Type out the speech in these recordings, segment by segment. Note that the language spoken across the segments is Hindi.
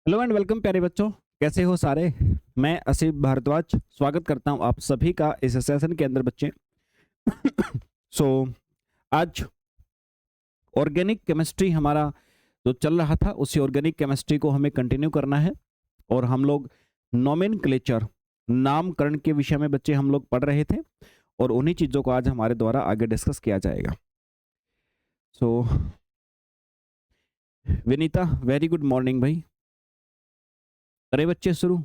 हेलो एंड वेलकम प्यारे बच्चों। कैसे हो सारे। मैं असीफ भारद्वाज स्वागत करता हूं आप सभी का इस सेशन के अंदर बच्चे। सो आज ऑर्गेनिक केमिस्ट्री हमारा जो चल रहा था उसी ऑर्गेनिक केमिस्ट्री को हमें कंटिन्यू करना है और हम लोग नोमेनक्लेचर नामकरण के विषय में बच्चे हम लोग पढ़ रहे थे और उन्हीं चीज़ों को आज हमारे द्वारा आगे डिस्कस किया जाएगा। सो विनीता वेरी गुड मॉर्निंग भाई। अरे बच्चे शुरू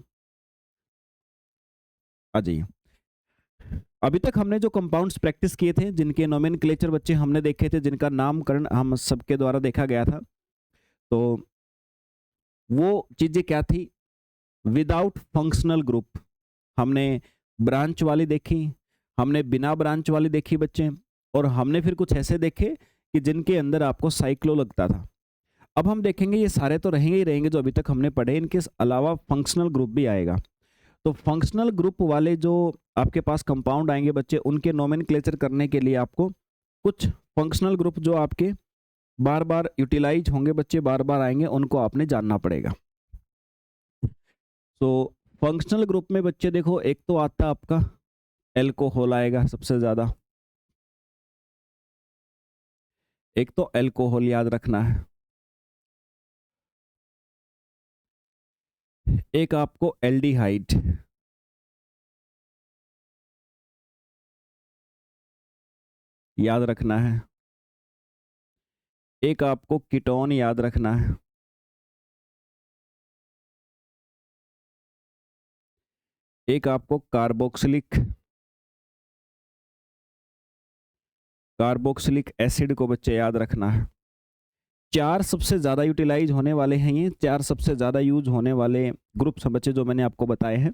आ जाइए। अभी तक हमने जो कंपाउंड्स प्रैक्टिस किए थे जिनके नोमेनक्लेचर बच्चे हमने देखे थे, जिनका नामकरण हम सबके द्वारा देखा गया था, तो वो चीजें क्या थी। विदाउट फंक्शनल ग्रुप हमने ब्रांच वाली देखी, हमने बिना ब्रांच वाली देखी बच्चे, और हमने फिर कुछ ऐसे देखे कि जिनके अंदर आपको साइक्लो लगता था। अब हम देखेंगे ये सारे तो रहेंगे ही रहेंगे जो अभी तक हमने पढ़े, इनके अलावा फंक्शनल ग्रुप भी आएगा। तो फंक्शनल ग्रुप वाले जो आपके पास कंपाउंड आएंगे बच्चे, उनके नोमेनक्लेचर करने के लिए आपको कुछ फंक्शनल ग्रुप जो आपके बार बार यूटिलाइज होंगे बच्चे, बार बार आएंगे, उनको आपने जानना पड़ेगा। तो फंक्शनल ग्रुप में बच्चे देखो, एक तो आता आपका एल्कोहल आएगा सबसे ज्यादा, एक तो एल्कोहल याद रखना है, एक आपको एल्डिहाइड, याद रखना है, एक आपको कीटोन याद रखना है, एक आपको कार्बोक्सिलिक एसिड को बच्चे याद रखना है। चार सबसे ज्यादा यूटिलाइज होने वाले हैं, ये चार सबसे ज्यादा यूज होने वाले ग्रुप्स बच्चे जो मैंने आपको बताए हैं।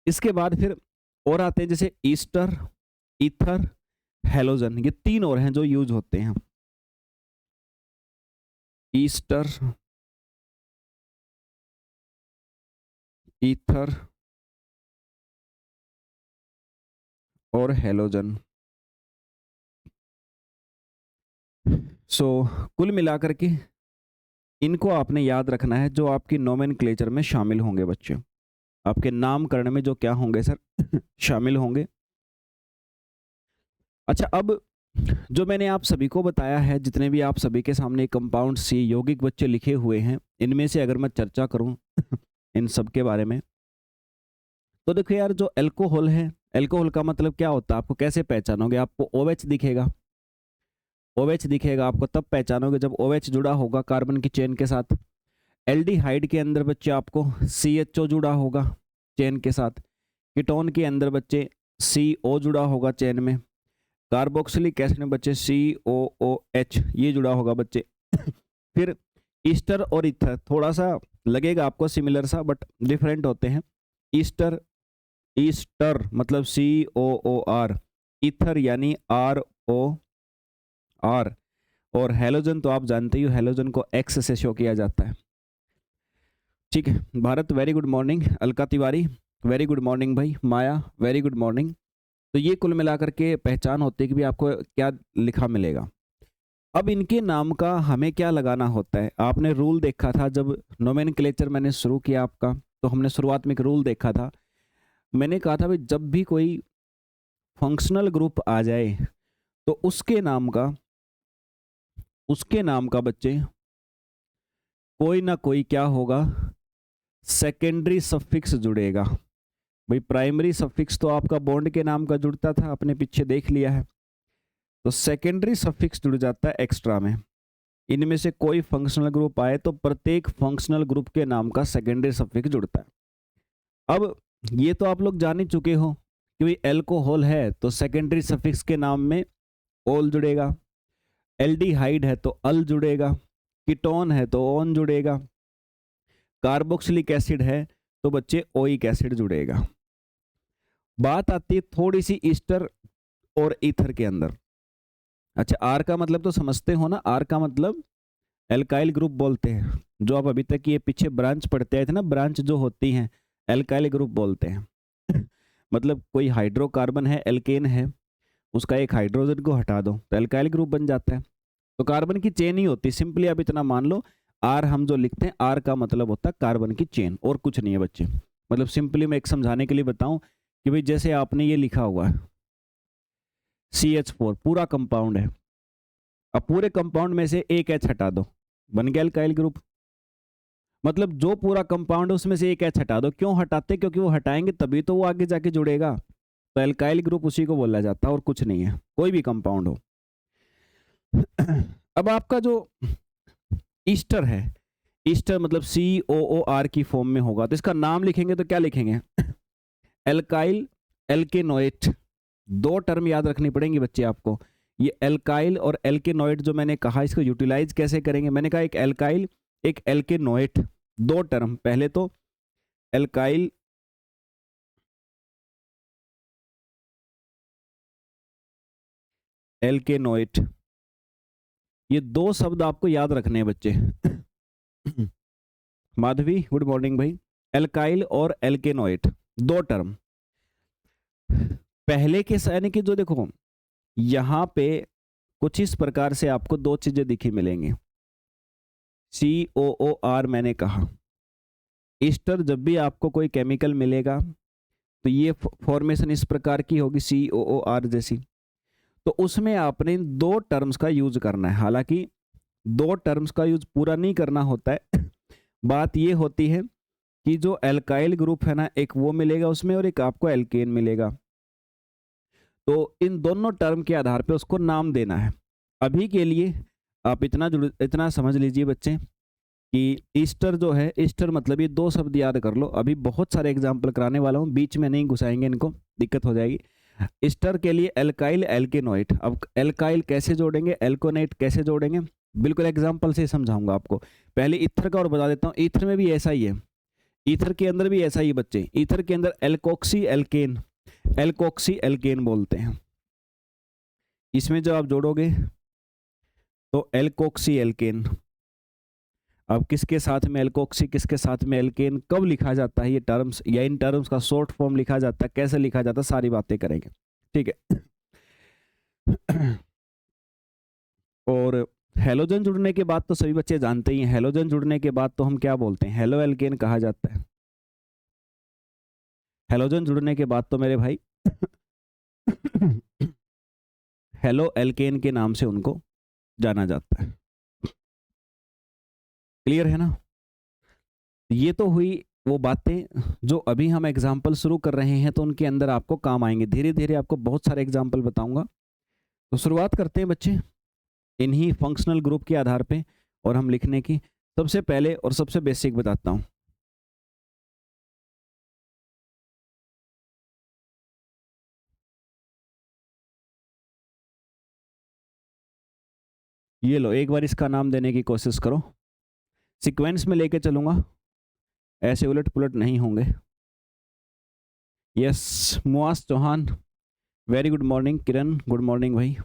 इसके बाद फिर और आते हैं जैसे ईस्टर, ईथर, हेलोजन, ये तीन और हैं जो यूज होते हैं। ईस्टर, ईथर और हेलोजन। सो कुल मिलाकर के इनको आपने याद रखना है जो आपकी नोमेनक्लेचर में शामिल होंगे बच्चे, आपके नामकरण में जो क्या होंगे सर शामिल होंगे। अच्छा, अब जो मैंने आप सभी को बताया है, जितने भी आप सभी के सामने कंपाउंड सी यौगिक बच्चे लिखे हुए हैं, इनमें से अगर मैं चर्चा करूं इन सब के बारे में, तो देखो यार, जो अल्कोहल है, अल्कोहल का मतलब क्या होता है, आपको कैसे पहचानोगे। आपको OH दिखेगा, OH दिखेगा आपको, तब पहचानोगे जब OH जुड़ा होगा कार्बन की चेन के साथ। एल्डिहाइड के अंदर बच्चे आपको CHO जुड़ा होगा चेन के साथ। कीटोन के अंदर बच्चे CO जुड़ा होगा चेन में। कार्बोक्सिलिक एसिड में बच्चे COOH ये जुड़ा होगा बच्चे। फिर ईस्टर और ईथर थोड़ा सा लगेगा आपको सिमिलर सा, बट डिफरेंट होते हैं। ईस्टर, ईस्टर मतलब COOR, ईथर यानी ROR, और हेलोजन तो आप जानते ही हो, हेलोजन को X से शो किया जाता है। ठीक है, Bharat very good morning, Alka Tiwari very good morning भाई, माया वेरी गुड मॉर्निंग। तो ये कुल मिलाकर के पहचान होती है कि भी आपको क्या लिखा मिलेगा। अब इनके नाम का हमें क्या लगाना होता है। आपने रूल देखा था जब नोमेनक्लेचर मैंने शुरू किया आपका, तो हमने शुरुआत में एक रूल देखा था। मैंने कहा था भाई, जब भी कोई फंक्शनल ग्रुप आ जाए तो उसके नाम का बच्चे कोई ना कोई क्या होगा, सेकेंडरी सफिक्स जुड़ेगा। भाई प्राइमरी सफिक्स तो आपका बॉन्ड के नाम का जुड़ता था, आपने पीछे देख लिया है, तो सेकेंडरी सफिक्स जुड़ जाता है एक्स्ट्रा में। इनमें से कोई फंक्शनल ग्रुप आए तो प्रत्येक फंक्शनल ग्रुप के नाम का सेकेंडरी सफिक्स जुड़ता है। अब ये तो आप लोग जान ही चुके हो कि भाई एल्कोहल है तो सेकेंडरी सफिक्स के नाम में ओल जुड़ेगा, एल्डिहाइड है तो अल जुड़ेगा, कीटोन है तो ओन जुड़ेगा, कार्बोक्सिलिक एसिड है तो बच्चे ओइक एसिड जुड़ेगा। बात आती है थोड़ी सी ईस्टर और ईथर के अंदर। अच्छा, आर का मतलब तो समझते हो ना, आर का मतलब एल्काइल ग्रुप बोलते हैं। जो आप अभी तक ये पीछे ब्रांच पढ़ते आए थे ना, ब्रांच जो होती हैं एल्काइल ग्रुप बोलते हैं। मतलब कोई हाइड्रोकार्बन है, एल्केन है, उसका एक हाइड्रोजन को हटा दो तो एल्काइल ग्रुप बन जाता है। तो कार्बन की चेन ही होती, सिंपली आप इतना मान लो। आर हम जो लिखते हैं, आर का मतलब होता है कार्बन की चेन, और कुछ नहीं है बच्चे। मतलब सिंपली मैं एक समझाने के लिए बताऊं कि भाई जैसे आपने ये लिखा हुआ है CH4 पूरा कंपाउंड है, अब पूरे कंपाउंड में से एक एच हटा दो, बन गया एल्काइल ग्रुप। मतलब जो पूरा कंपाउंड है उसमें से एक एच हटा दो। क्यों हटाते? क्योंकि वो हटाएंगे तभी तो वो आगे जाके जुड़ेगा। तो एल्काइल ग्रुप उसी को बोला जाता है और कुछ नहीं है, कोई भी कंपाउंड हो। अब आपका जो ईस्टर है, ईस्टर मतलब COOR की फॉर्म में होगा, तो इसका नाम लिखेंगे तो क्या लिखेंगे? Alkyl alkanoate. दो टर्म याद रखनी पड़ेंगी बच्चे आपको। ये एल्काइल और एल्केनोएट जो मैंने कहा, इसको यूटिलाइज कैसे करेंगे? मैंने कहा एक एल्काइल एक एल्केनोएट, दो टर्म। पहले तो एल्काइल एल्केनोएट, ये दो शब्द आपको याद रखने हैं बच्चे। माधवी गुड मॉर्निंग भाई। एल्काइल और एल्केनोएट दो टर्म। पहले के यानी कि जो देखो यहां पे कुछ इस प्रकार से आपको दो चीजें दिखी मिलेंगी। COOR मैंने कहा, ईस्टर जब भी आपको कोई केमिकल मिलेगा तो ये फॉर्मेशन इस प्रकार की होगी COOR जैसी। तो उसमें आपने दो टर्म्स का यूज करना है। हालांकि दो टर्म्स का यूज पूरा नहीं करना होता है। बात ये होती है कि जो एल्काइल ग्रुप है ना, एक वो मिलेगा उसमें और एक आपको एल्केन मिलेगा। तो इन दोनों टर्म के आधार पे उसको नाम देना है। अभी के लिए आप इतना समझ लीजिए बच्चे कि ईस्टर जो है, ईस्टर मतलब ये दो शब्द याद कर लो। अभी बहुत सारे एग्जाम्पल कराने वाला हूँ, बीच में नहीं घुसाएंगे, इनको दिक्कत हो जाएगी। ईस्टर के लिए एल्काइल एल्केनोएट। अब एल्काइल कैसे जोड़ेंगे, एल्कोनेट कैसे जोड़ेंगे, बिल्कुल एग्जाम्पल से समझाऊंगा आपको। पहले ईथर का और बता देता हूँ। ईथर में भी ऐसा ही है, ईथर के अंदर भी ऐसा ही बच्चे। ईथर के अंदर एल्कोक्सी एल्केन, एल्कोक्सी एल्केन बोलते हैं। इसमें जब आप जोड़ोगे तो एल्कोक्सी एल्केन। अब किसके साथ में एल्कोक्सी, किसके साथ में एल्केन, कब लिखा जाता है ये टर्म्स, या इन टर्म्स का शॉर्ट फॉर्म लिखा जाता है, कैसे लिखा जाता है, सारी बातें करेंगे, ठीक है। और हेलोजन जुड़ने के बाद तो सभी बच्चे जानते ही हैं, हेलोजन जुड़ने के बाद तो हम क्या बोलते हैं, हेलो एल्केन कहा जाता है। हेलोजन जुड़ने के बाद तो मेरे भाई हेलो एल्केन के नाम से उनको जाना जाता है। क्लियर है ना? ये तो हुई वो बातें जो अभी हम एग्जाम्पल शुरू कर रहे हैं, तो उनके अंदर आपको काम आएंगे। धीरे धीरे आपको बहुत सारे एग्जाम्पल बताऊंगा। तो शुरुआत करते हैं बच्चे इन्हीं फंक्शनल ग्रुप के आधार पे और हम लिखने की। सबसे पहले और सबसे बेसिक बताता हूं। ये लो, एक बार इसका नाम देने की कोशिश करो। सीक्वेंस में लेके चलूंगा, ऐसे उलट पुलट नहीं होंगे। Yes, Muaz Chauhan very good morning. Kiran good morning भाई।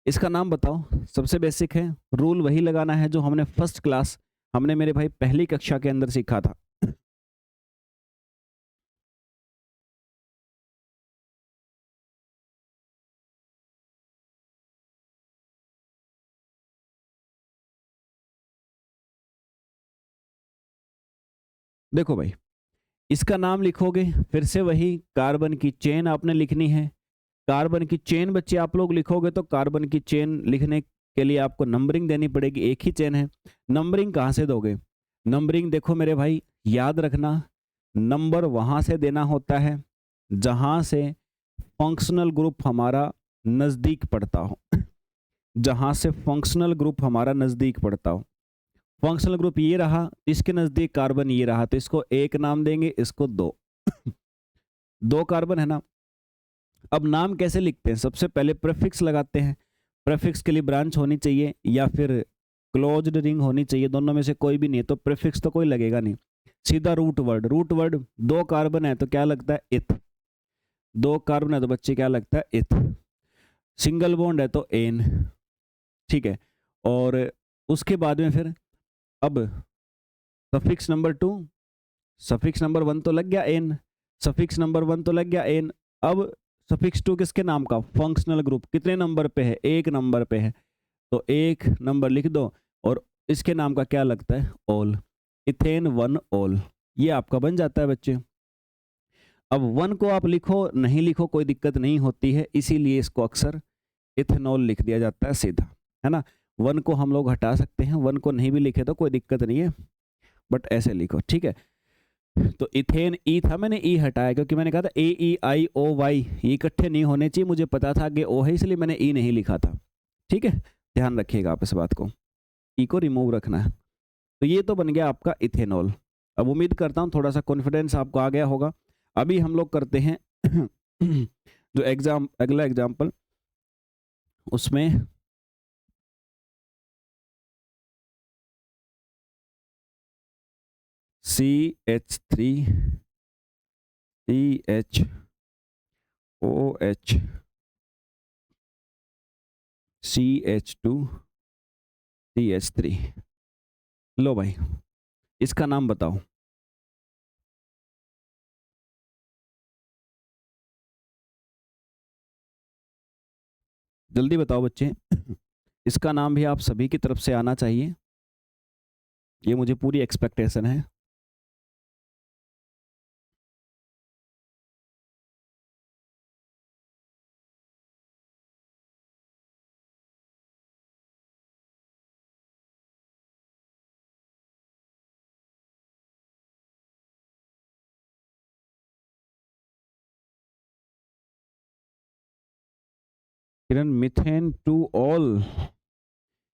इसका नाम बताओ। सबसे बेसिक है, रूल वही लगाना है जो हमने फर्स्ट क्लास, हमने मेरे भाई पहली कक्षा के अंदर सीखा था। देखो भाई, इसका नाम लिखोगे, फिर से वही कार्बन की चेन आपने लिखनी है। कार्बन की चेन बच्चे आप लोग लिखोगे तो कार्बन की चेन लिखने के लिए आपको नंबरिंग देनी पड़ेगी। एक ही चेन है, नंबरिंग कहाँ से दोगे? नंबरिंग देखो मेरे भाई, याद रखना, नंबर वहां से देना होता है जहां से फंक्शनल ग्रुप हमारा नजदीक पड़ता हो। जहां से फंक्शनल ग्रुप हमारा नजदीक पड़ता हो। फंक्शनल ग्रुप ये रहा, इसके नजदीक कार्बन ये रहा, तो इसको एक नाम देंगे, इसको दो। दो कार्बन है ना। अब नाम कैसे लिखते हैं? सबसे पहले प्रीफिक्स लगाते हैं। प्रीफिक्स के लिए ब्रांच होनी चाहिए या फिर क्लोज्ड रिंग होनी चाहिए, दोनों में से कोई भी नहीं है तो प्रीफिक्स तो कोई लगेगा नहीं। सीधा रूट वर्ड। रूट वर्ड, दो कार्बन है तो क्या लगता है? इथ। दो कार्बन है तो बच्चे क्या लगता है? इथ। सिंगल बॉन्ड है तो एन, ठीक है। और उसके बाद में फिर अब सफिक्स नंबर 2, सफिक्स नंबर 1 तो लग गया एन, सफिक्स नंबर 1 तो लग गया एन। अब सफिक्स 2 किसके नाम का? Functional group. कितने नंबर पे है? एक नंबर पे है, तो एक नंबर लिख दो। और इसके नाम का क्या लगता है, ओल, इथेन 1 ओल, ये आपका बन जाता है बच्चे। अब 1 को आप लिखो नहीं लिखो कोई दिक्कत नहीं होती है, इसीलिए इसको अक्सर इथेनॉल लिख दिया जाता है सीधा, है ना। 1 को हम लोग हटा सकते हैं, 1 को नहीं भी लिखे तो कोई दिक्कत नहीं है, बट ऐसे लिखो, ठीक है। तो इथेन ई था, मैंने ई हटाया क्योंकि मैंने कहा था AEIOY ये इकट्ठे नहीं होने चाहिए, मुझे पता था कि ओ है इसलिए मैंने ई नहीं लिखा था, ठीक है। ध्यान रखिएगा आप इस बात को, ई को रिमूव रखना है। तो ये तो बन गया आपका इथेनॉल। अब उम्मीद करता हूँ थोड़ा सा कॉन्फिडेंस आपको आ गया होगा। अभी हम लोग करते हैं जो अगला एग्जाम्पल, उसमें CH3 CHOH CH2 CH3। लो भाई, इसका नाम बताओ। जल्दी बताओ बच्चे, इसका नाम भी आप सभी की तरफ से आना चाहिए, ये मुझे पूरी एक्सपेक्टेशन है। किरण, मीथेन 2 ऑल,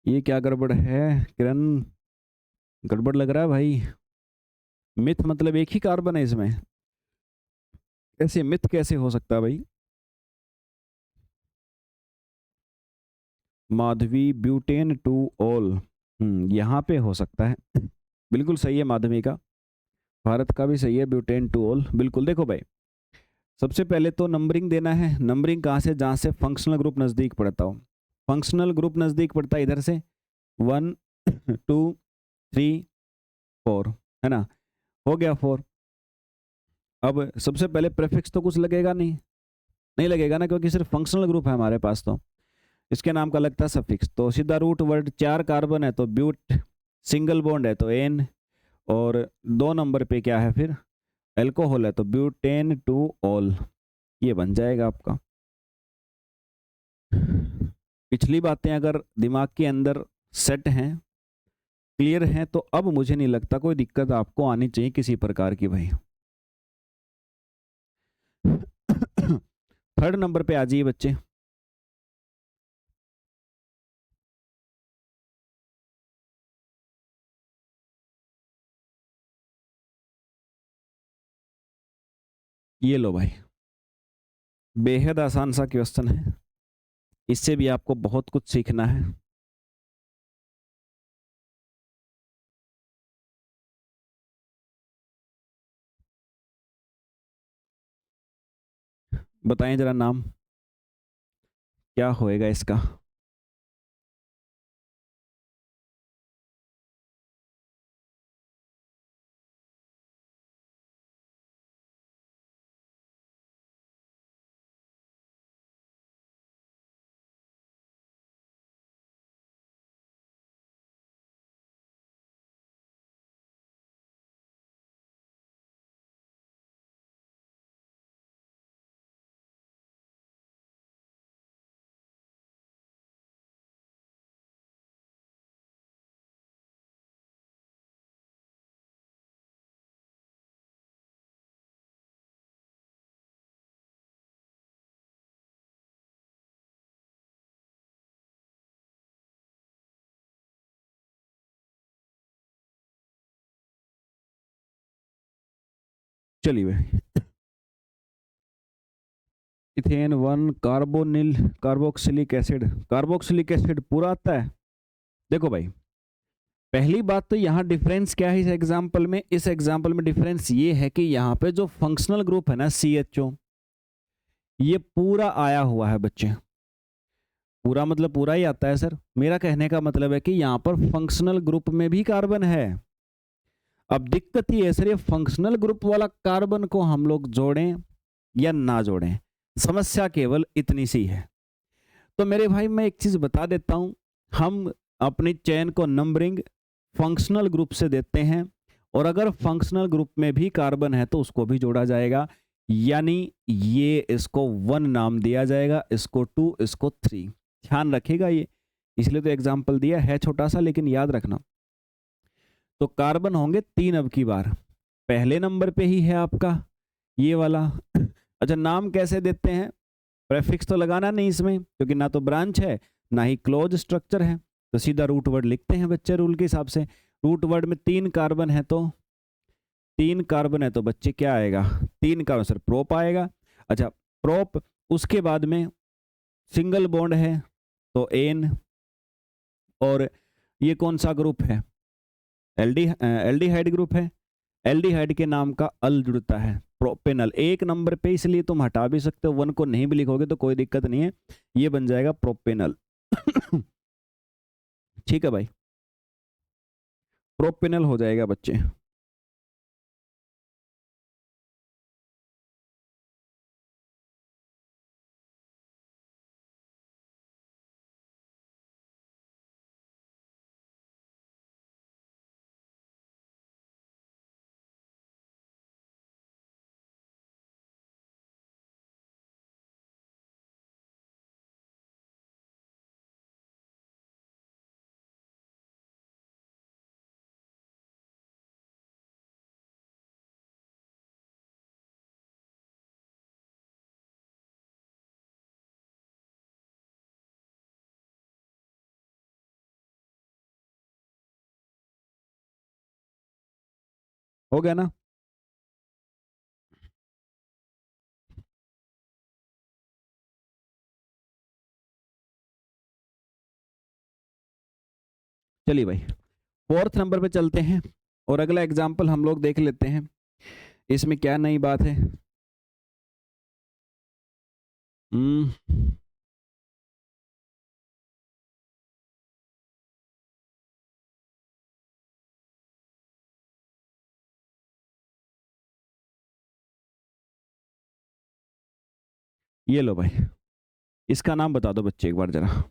ये क्या गड़बड़ है किरण, गड़बड़ लग रहा है भाई। मिथ मतलब एक ही कार्बन है इसमें, ऐसे मिथ कैसे हो सकता है भाई। माधवी, ब्यूटेन 2 ऑल, यहाँ पे हो सकता है, बिल्कुल सही है माधवी का, भारत का भी सही है, ब्यूटेन 2 ऑल बिल्कुल। देखो भाई, सबसे पहले तो नंबरिंग देना है। नंबरिंग कहाँ से, जहाँ से फंक्शनल ग्रुप नज़दीक पड़ता हो। फंक्शनल ग्रुप नज़दीक पड़ता है इधर से 1 2 3 4, है ना, हो गया 4। अब सबसे पहले प्रेफिक्स तो कुछ लगेगा नहीं, नहीं लगेगा ना, क्योंकि सिर्फ फंक्शनल ग्रुप है हमारे पास, तो इसके नाम का लगता है सफिक्स। तो सीधा रूट वर्ड, 4 कार्बन है तो ब्यूट, सिंगल बॉन्ड है तो एन, और 2 नंबर पे क्या है फिर, एल्कोहल है तो ब्यूटेन 2 ऑल, ये बन जाएगा आपका। पिछली बातें अगर दिमाग के अंदर सेट हैं, क्लियर हैं, तो अब मुझे नहीं लगता कोई दिक्कत आपको आनी चाहिए किसी प्रकार की भाई। थर्ड नंबर पे आ जाइए बच्चे। ये लो भाई, बेहद आसान सा क्वेश्चन है, इससे भी आपको बहुत कुछ सीखना है। बताएं जरा नाम क्या होएगा इसका। चलिए भाई, ethane 1 carbonyl carboxylic acid, carboxylic acid पूरा आता है। देखो भाई, पहली बात तो यहाँ डिफरेंस क्या है इस एग्जाम्पल में, इस एग्जाम्पल में डिफरेंस ये है कि यहाँ पे जो फंक्शनल ग्रुप है ना CHO, ये पूरा आया हुआ है बच्चे। पूरा मतलब पूरा ही आता है सर, मेरा कहने का मतलब है कि यहाँ पर फंक्शनल ग्रुप में भी कार्बन है। अब दिक्कत ये है सर, ये फंक्शनल ग्रुप वाला कार्बन को हम लोग जोड़ें या ना जोड़ें, समस्या केवल इतनी सी है। तो मेरे भाई मैं एक चीज बता देता हूं, हम अपनी चेन को नंबरिंग फंक्शनल ग्रुप से देते हैं, और अगर फंक्शनल ग्रुप में भी कार्बन है तो उसको भी जोड़ा जाएगा, यानी ये इसको 1 नाम दिया जाएगा, इसको 2, इसको 3। ध्यान रखिएगा ये, इसलिए तो एग्जाम्पल दिया है छोटा सा, लेकिन याद रखना। तो कार्बन होंगे 3 अब की बार। पहले नंबर पे ही है आपका ये वाला। अच्छा, नाम कैसे देते हैं? प्रेफिक्स तो लगाना नहीं इसमें, क्योंकि ना तो ब्रांच है ना ही क्लोज स्ट्रक्चर है, तो सीधा रूट वर्ड लिखते हैं बच्चे रूल के हिसाब से। रूट वर्ड में 3 कार्बन है तो 3 कार्बन है तो बच्चे क्या आएगा? 3 कार्बन सर प्रोप आएगा। अच्छा, प्रोप, उसके बाद में सिंगल बॉन्ड है तो एन, और ये कौन सा ग्रुप है? एल्डिहाइड ग्रुप है। एल्डिहाइड के नाम का अल जुड़ता है, प्रोपेनल। 1 नंबर पे, इसलिए तुम हटा भी सकते हो, 1 को नहीं भी लिखोगे तो कोई दिक्कत नहीं है, ये बन जाएगा प्रोपेनल। ठीक है भाई, प्रोपेनल हो जाएगा बच्चे। हो गया ना? चलिए भाई, 4th नंबर पे चलते हैं, और अगला एग्जाम्पल हम लोग देख लेते हैं, इसमें क्या नई बात है। ये लो भाई, इसका नाम बता दो बच्चे एक बार जरा।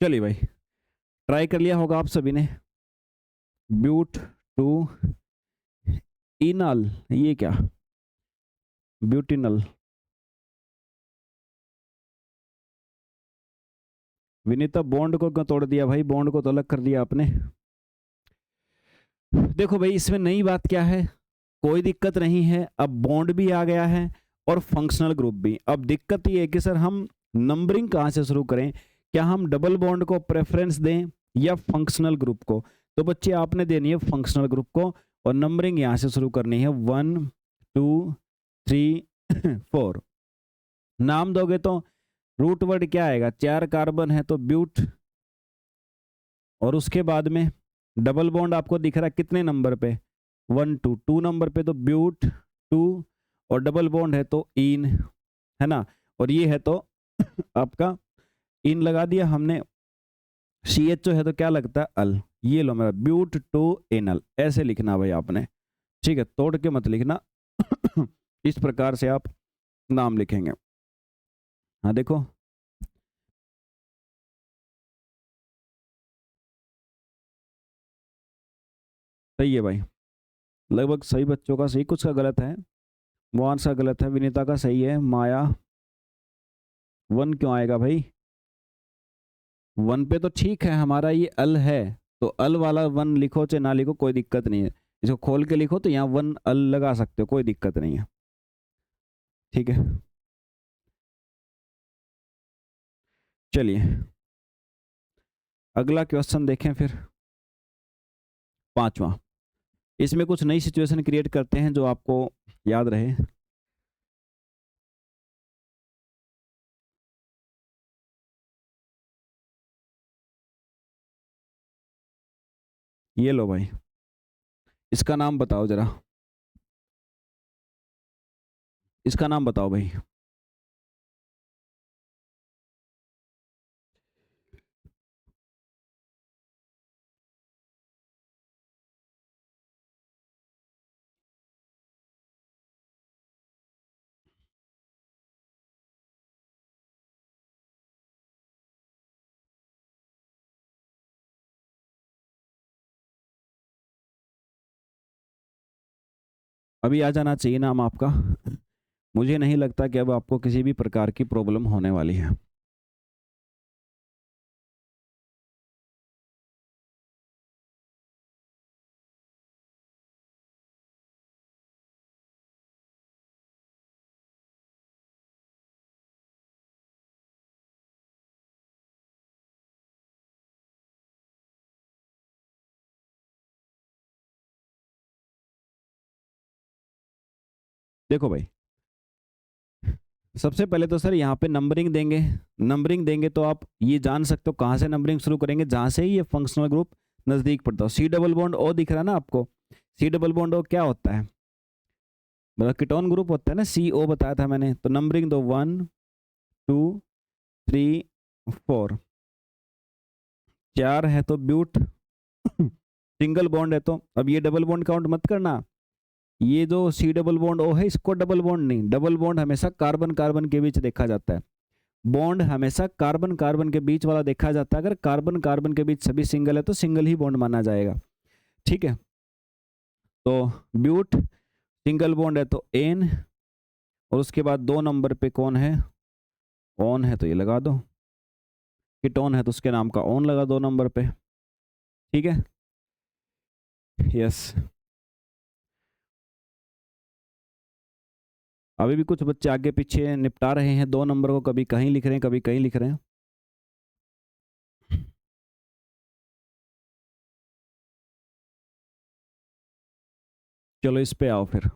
चलिए भाई, ट्राई कर लिया होगा आप सभी ने। ब्यूट टू इनल, ये क्या? ब्यूटिनल। विनीता, बॉन्ड को क्यों तोड़ दिया भाई? बॉन्ड को तो अलग कर दिया आपने। देखो भाई, इसमें नई बात क्या है? कोई दिक्कत नहीं है, अब बॉन्ड भी आ गया है और फंक्शनल ग्रुप भी। अब दिक्कत ये है कि सर हम नंबरिंग कहाँ से शुरू करें? क्या हम डबल बॉन्ड को प्रेफरेंस दें या फंक्शनल ग्रुप को? तो बच्चे आपने देनी है फंक्शनल ग्रुप को, और नंबरिंग यहां से शुरू करनी है 1 2 3 4। नाम दोगे तो रूट वर्ड क्या आएगा? 4 कार्बन है तो ब्यूट, और उसके बाद में डबल बॉन्ड आपको दिख रहा है कितने नंबर पे? 1 2 2 नंबर पे, तो ब्यूट 2, और डबल बॉन्ड है तो इन, है ना, और ये है तो आपका इन लगा दिया हमने। CHO है तो क्या लगता है? अल। ये लो मेरा ब्यूट टू एनल, ऐसे लिखना भाई आपने, ठीक है, तोड़ के मत लिखना। इस प्रकार से आप नाम लिखेंगे। हाँ देखो, सही है भाई, लगभग सही बच्चों का सही, कुछ का गलत है। वांस का गलत है, विनीता का सही है, माया 1 क्यों आएगा भाई? 1 पे तो ठीक है, हमारा ये अल है, तो अल वाला 1 लिखो चाहे ना लिखो कोई दिक्कत नहीं है। इसको खोल के लिखो तो यहाँ 1 अल लगा सकते हो, कोई दिक्कत नहीं है, ठीक है। चलिए अगला क्वेश्चन देखें फिर, 5वां। इसमें कुछ नई सिचुएशन क्रिएट करते हैं जो आपको याद रहे। ये लो भाई, इसका नाम बताओ जरा, इसका नाम बताओ भाई। अभी आ जाना चाहिए नाम आपका। मुझे नहीं लगता कि अब आपको किसी भी प्रकार की प्रॉब्लम होने वाली है। देखो भाई, सबसे पहले तो सर यहाँ पे नंबरिंग देंगे। नंबरिंग देंगे तो आप ये जान सकते हो कहाँ से नंबरिंग शुरू करेंगे, जहाँ से ही ये फंक्शनल ग्रुप नजदीक पड़ता हो। सी डबल बॉन्ड ओ दिख रहा है ना आपको? सी डबल बॉन्ड ओ क्या होता है? मतलब कीटोन ग्रुप होता है ना, CO बताया था मैंने। तो नंबरिंग दो 1 2 3 4, 4 है तो ब्यूट, सिंगल बॉन्ड है तो अब ये डबल बॉन्ड काउंट मत करना। ये जो सी डबल बॉन्ड ओ है, इसको डबल बॉन्ड नहीं, डबल बॉन्ड हमेशा कार्बन कार्बन के बीच देखा जाता है। बॉन्ड हमेशा कार्बन कार्बन के बीच वाला देखा जाता है। अगर कार्बन कार्बन के बीच सभी सिंगल है तो सिंगल ही बॉन्ड माना जाएगा, ठीक है। तो ब्यूट सिंगल बॉन्ड है तो एन, और उसके बाद 2 नंबर पे कौन है? ऑन है तो ये लगा दो। कीटोन है तो उसके नाम का ऑन लगा 2 नंबर पे, ठीक है। यस, अभी भी कुछ बच्चे आगे पीछे निपटा रहे हैं 2 नंबर को, कभी कहीं लिख रहे हैं कभी कहीं लिख रहे हैं। चलो इस पे आओ फिर।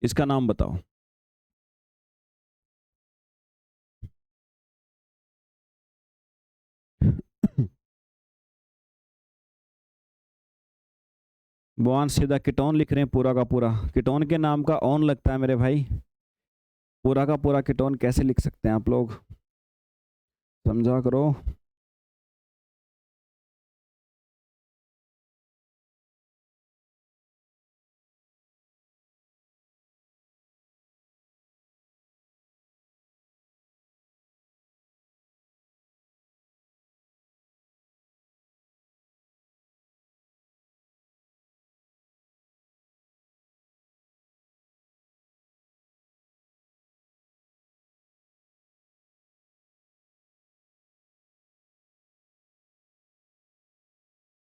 इसका नाम बताओ। बुआन सीधा कीटोन लिख रहे हैं पूरा का पूरा। कीटोन के नाम का ऑन लगता है मेरे भाई, पूरा का पूरा कीटोन कैसे लिख सकते हैं आप लोग? समझा करो।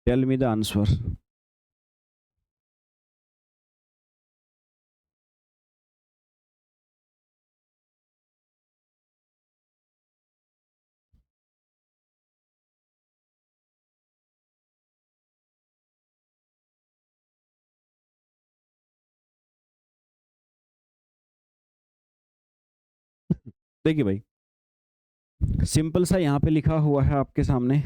Tell me the answer. देखिए भाई, सिंपल सा यहाँ पे लिखा हुआ है आपके सामने,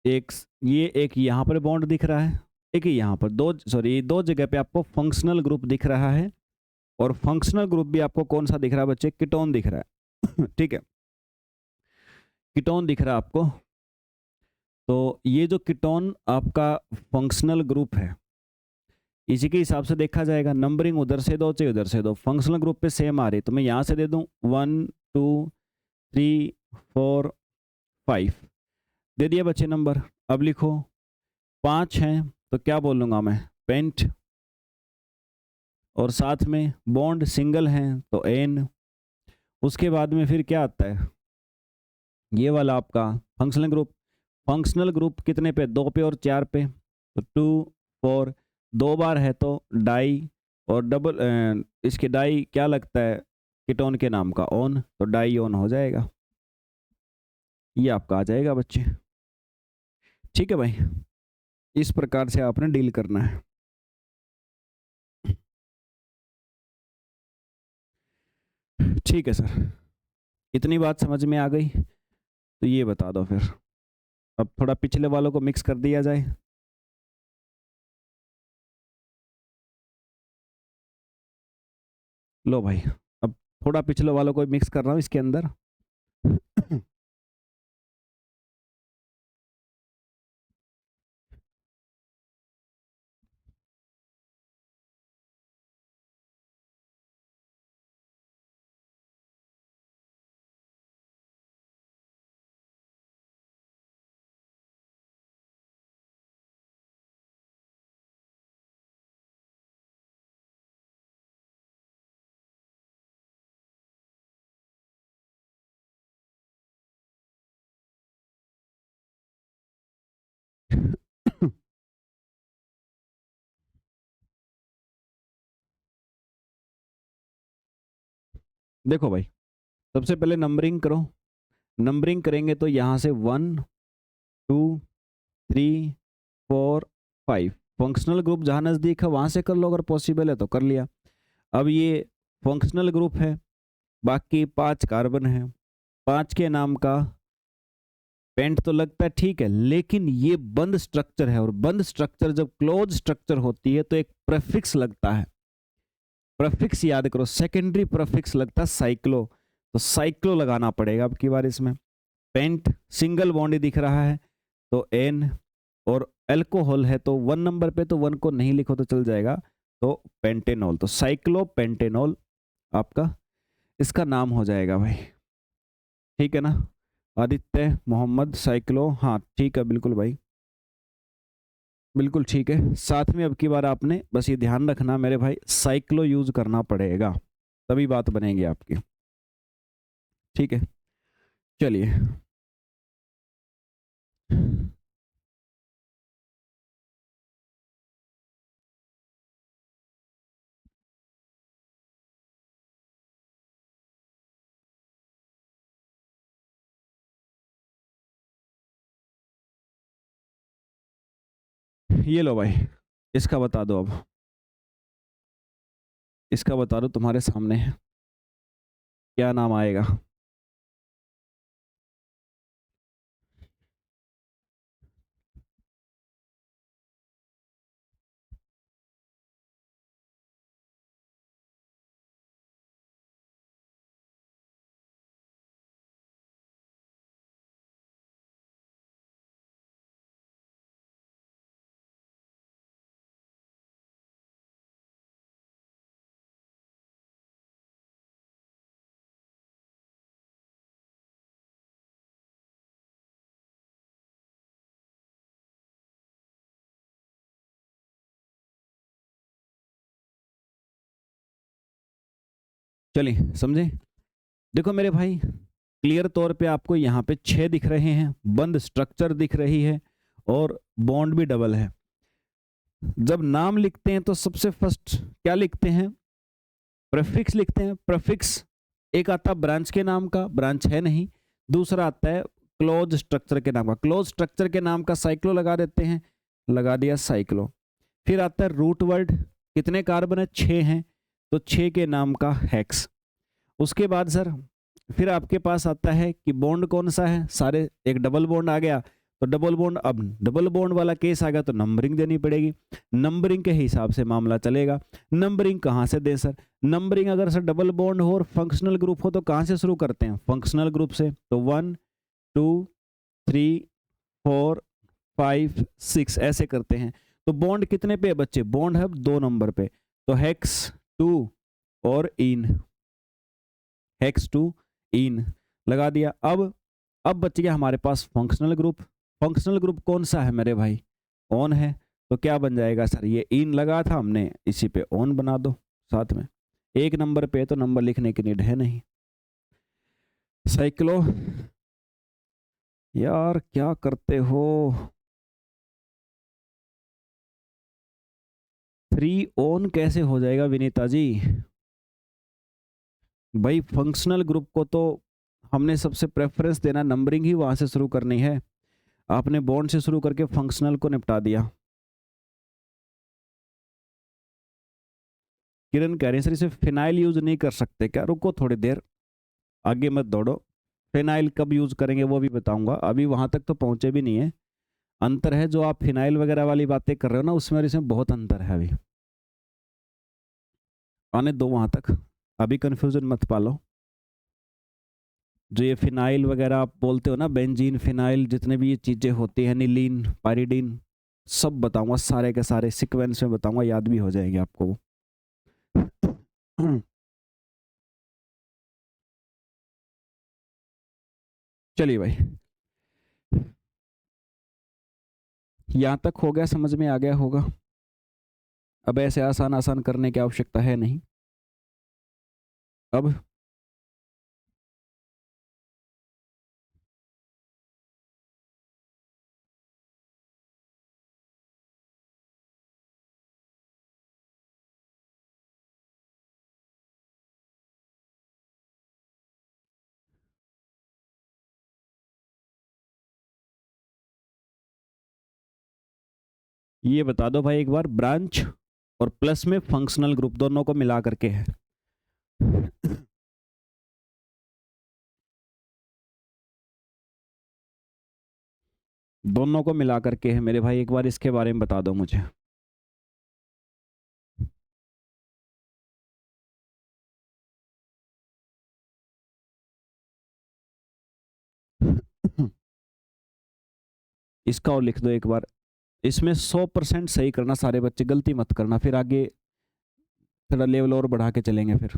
एक ये एक यहाँ पर बॉन्ड दिख रहा है, एक ही यहाँ पर, दो सॉरी दो जगह पे आपको फंक्शनल ग्रुप दिख रहा है, और फंक्शनल ग्रुप भी आपको कौन सा दिख रहा है बच्चे? कीटोन दिख रहा है। ठीक है, कीटोन दिख रहा है आपको। तो ये जो कीटोन आपका फंक्शनल ग्रुप है, इसी के हिसाब से देखा जाएगा। नंबरिंग उधर से दो चाहे उधर से दो, फंक्शनल ग्रुप पे सेम आ रही, तो मैं यहाँ से दे दूँ 1 2 3 4 5, दे दिया बच्चे नंबर। अब लिखो 5 हैं तो क्या बोलूँगा मैं? पेंट। और साथ में बॉन्ड सिंगल हैं तो एन। उसके बाद में फिर क्या आता है? ये वाला आपका फंक्शनल ग्रुप। फंक्शनल ग्रुप कितने पे? 2 पे और 4 पे, तो 2 4, 2 बार है तो डाई, और डबल इसके डाई क्या लगता है कीटोन के नाम का? ऑन, तो डाई ऑन हो जाएगा। ये आपका आ जाएगा बच्चे। ठीक है भाई, इस प्रकार से आपने डील करना है। ठीक है सर, इतनी बात समझ में आ गई तो ये बता दो फिर, अब थोड़ा पिछले वालों को मिक्स कर दिया जाए। लो भाई, अब थोड़ा पिछले वालों को मिक्स कर रहा हूँ इसके अंदर। देखो भाई, सबसे पहले नंबरिंग करो। नंबरिंग करेंगे तो यहाँ से 1 2 3 4 5, फंक्शनल ग्रुप जहाँ नज़दीक है वहाँ से कर लो, अगर पॉसिबल है तो कर लिया। अब ये फंक्शनल ग्रुप है, बाकी 5 कार्बन है, 5 के नाम का पेंट तो लगता है ठीक है, लेकिन ये बंद स्ट्रक्चर है, और बंद स्ट्रक्चर जब क्लोज स्ट्रक्चर होती है तो एक प्रेफिक्स लगता है। प्रेफिक्स याद करो, सेकेंडरी प्रेफिक्स लगता है साइक्लो, तो साइक्लो लगाना पड़ेगा अब की बार इसमें। पेंट सिंगल बॉन्ड दिख रहा है तो एन, और अल्कोहल है तो 1 नंबर पे, तो 1 को नहीं लिखो तो चल जाएगा, तो पेंटेनॉल, तो साइक्लो पेंटेनॉल आपका इसका नाम हो जाएगा भाई। ठीक है ना? आदित्य मोहम्मद साइक्लो, हाँ ठीक है बिल्कुल भाई, बिल्कुल ठीक है। साथ में अब की बार आपने बस ये ध्यान रखना मेरे भाई, साइक्लो यूज करना पड़ेगा, तभी बात बनेगी आपकी। ठीक है, चलिए। ये लो भाई, इसका बता दो अब, इसका बता दो, तुम्हारे सामने है, क्या नाम आएगा? चलिए समझे। देखो मेरे भाई, क्लियर तौर पे आपको यहाँ पे 6 दिख रहे हैं, बंद स्ट्रक्चर दिख रही है और बॉन्ड भी डबल है। जब नाम लिखते हैं तो सबसे फर्स्ट क्या लिखते हैं? प्रेफिक्स लिखते हैं। प्रेफिक्स एक आता ब्रांच के नाम का, ब्रांच है नहीं। दूसरा आता है क्लोज स्ट्रक्चर के नाम का, क्लोज स्ट्रक्चर के नाम का साइक्लो लगा देते हैं, लगा दिया साइक्लो। फिर आता है रूट वर्ड, कितने कार्बन है? 6 हैं, तो 6 के नाम का हेक्स। उसके बाद सर फिर आपके पास आता है कि बॉन्ड कौन सा है, सारे एक डबल बॉन्ड आ गया, तो डबल बॉन्ड, अब डबल बॉन्ड वाला केस आ गया तो नंबरिंग देनी पड़ेगी, नंबरिंग के हिसाब से मामला चलेगा। नंबरिंग कहाँ से दें सर? नंबरिंग अगर सर डबल बॉन्ड हो और फंक्शनल ग्रुप हो तो कहाँ से शुरू करते हैं? फंक्शनल ग्रुप से। तो 1 2 3 4 5 6 ऐसे करते हैं। तो बॉन्ड कितने पे है बच्चे? बॉन्ड है 2 नंबर पे, तो हेक्स 2 और इन, हेक्स 2 इन लगा दिया। अब बच गया हमारे पास फंक्शनल ग्रुप। फंक्शनल ग्रुप कौन सा है मेरे भाई? ऑन है, तो क्या बन जाएगा सर? ये इन लगा था हमने, इसी पे ऑन बना दो साथ में। एक नंबर पे तो नंबर लिखने की नीड है नहीं। साइक्लो यार क्या करते हो? 3 ऑन कैसे हो जाएगा विनीता जी? भाई फंक्शनल ग्रुप को तो हमने सबसे प्रेफरेंस देना, नंबरिंग ही वहां से शुरू करनी है। आपने बॉन्ड से शुरू करके फंक्शनल को निपटा दिया। किरण कह रही है सर इसे फिनाइल यूज नहीं कर सकते क्या? रुको थोड़ी देर, आगे मत दौड़ो। फिनाइल कब यूज करेंगे वो भी बताऊंगा, अभी वहां तक तो पहुंचे भी नहीं है। अंतर है, जो आप फिनाइल वगैरह वाली बातें कर रहे हो ना, उसमें और इसमें बहुत अंतर है। अभी आने दो वहां तक, अभी कंफ्यूजन मत पालो। जो ये फिनाइल वगैरह आप बोलते हो ना, बेंजीन, फिनाइल, जितने भी ये चीजें होती हैं, निलीन, पायरिडीन, सब बताऊंगा, सारे के सारे सीक्वेंस में बताऊंगा, याद भी हो जाएंगे आपको वो। चलिए भाई, यहाँ तक हो गया, समझ में आ गया होगा। अब ऐसे आसान आसान करने की आवश्यकता है नहीं। अब ये बता दो भाई एक बार, ब्रांच और प्लस में फंक्शनल ग्रुप दोनों को मिला करके है। दोनों को मिला करके है मेरे भाई, एक बार इसके बारे में बता दो मुझे। इसका और लिख दो एक बार। इसमें 100% सही करना, सारे बच्चे गलती मत करना, फिर आगे थोड़ा लेवल और बढ़ा के चलेंगे फिर।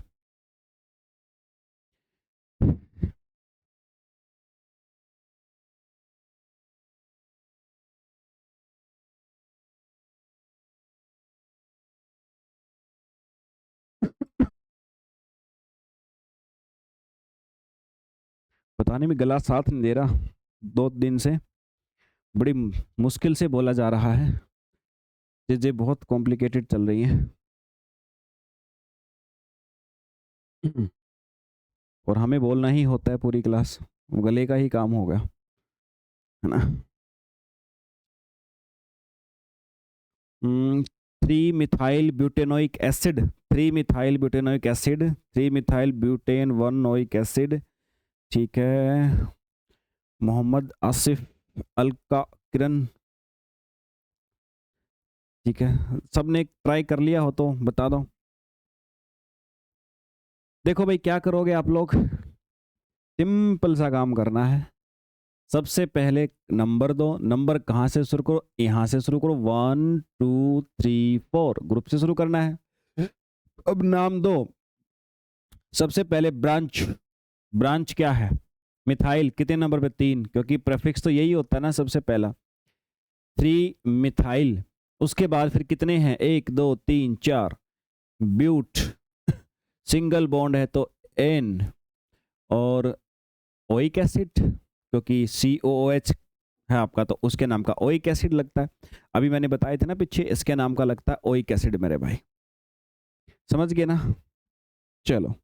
पता नहीं, मैं गला साथ नहीं दे रहा 2 दिन से, बड़ी मुश्किल से बोला जा रहा है, चीजें बहुत कॉम्प्लिकेटेड चल रही हैं। और हमें बोलना ही होता है पूरी क्लास, गले का ही काम हो गया है ना। 3 methyl butanoic acid, 3 methyl butanoic acid, 3 methyl butane 1 नोइक एसिड। ठीक है, मोहम्मद आसिफ, अलका किरण, ठीक है, सबने ट्राई कर लिया हो तो बता दो। देखो भाई क्या करोगे आप लोग, सिंपल सा काम करना है। सबसे पहले नंबर दो, नंबर कहाँ से शुरू करो? यहाँ से शुरू करो, 1 2 3 4, ग्रुप से शुरू करना है। अब नाम दो। सबसे पहले ब्रांच, ब्रांच क्या है? मिथाइल, कितने नंबर पे? 3, क्योंकि प्रेफिक्स तो यही होता है ना सबसे पहला, 3 मिथाइल। उसके बाद फिर कितने हैं? 1 2 3 4, ब्यूट, सिंगल बॉन्ड है तो एन, और ओइक एसिड क्योंकि COOH है आपका तो उसके नाम का ओइक एसिड लगता है। अभी मैंने बताया था ना पीछे, इसके नाम का लगता है ओइक एसिड मेरे भाई, समझ गए ना। चलो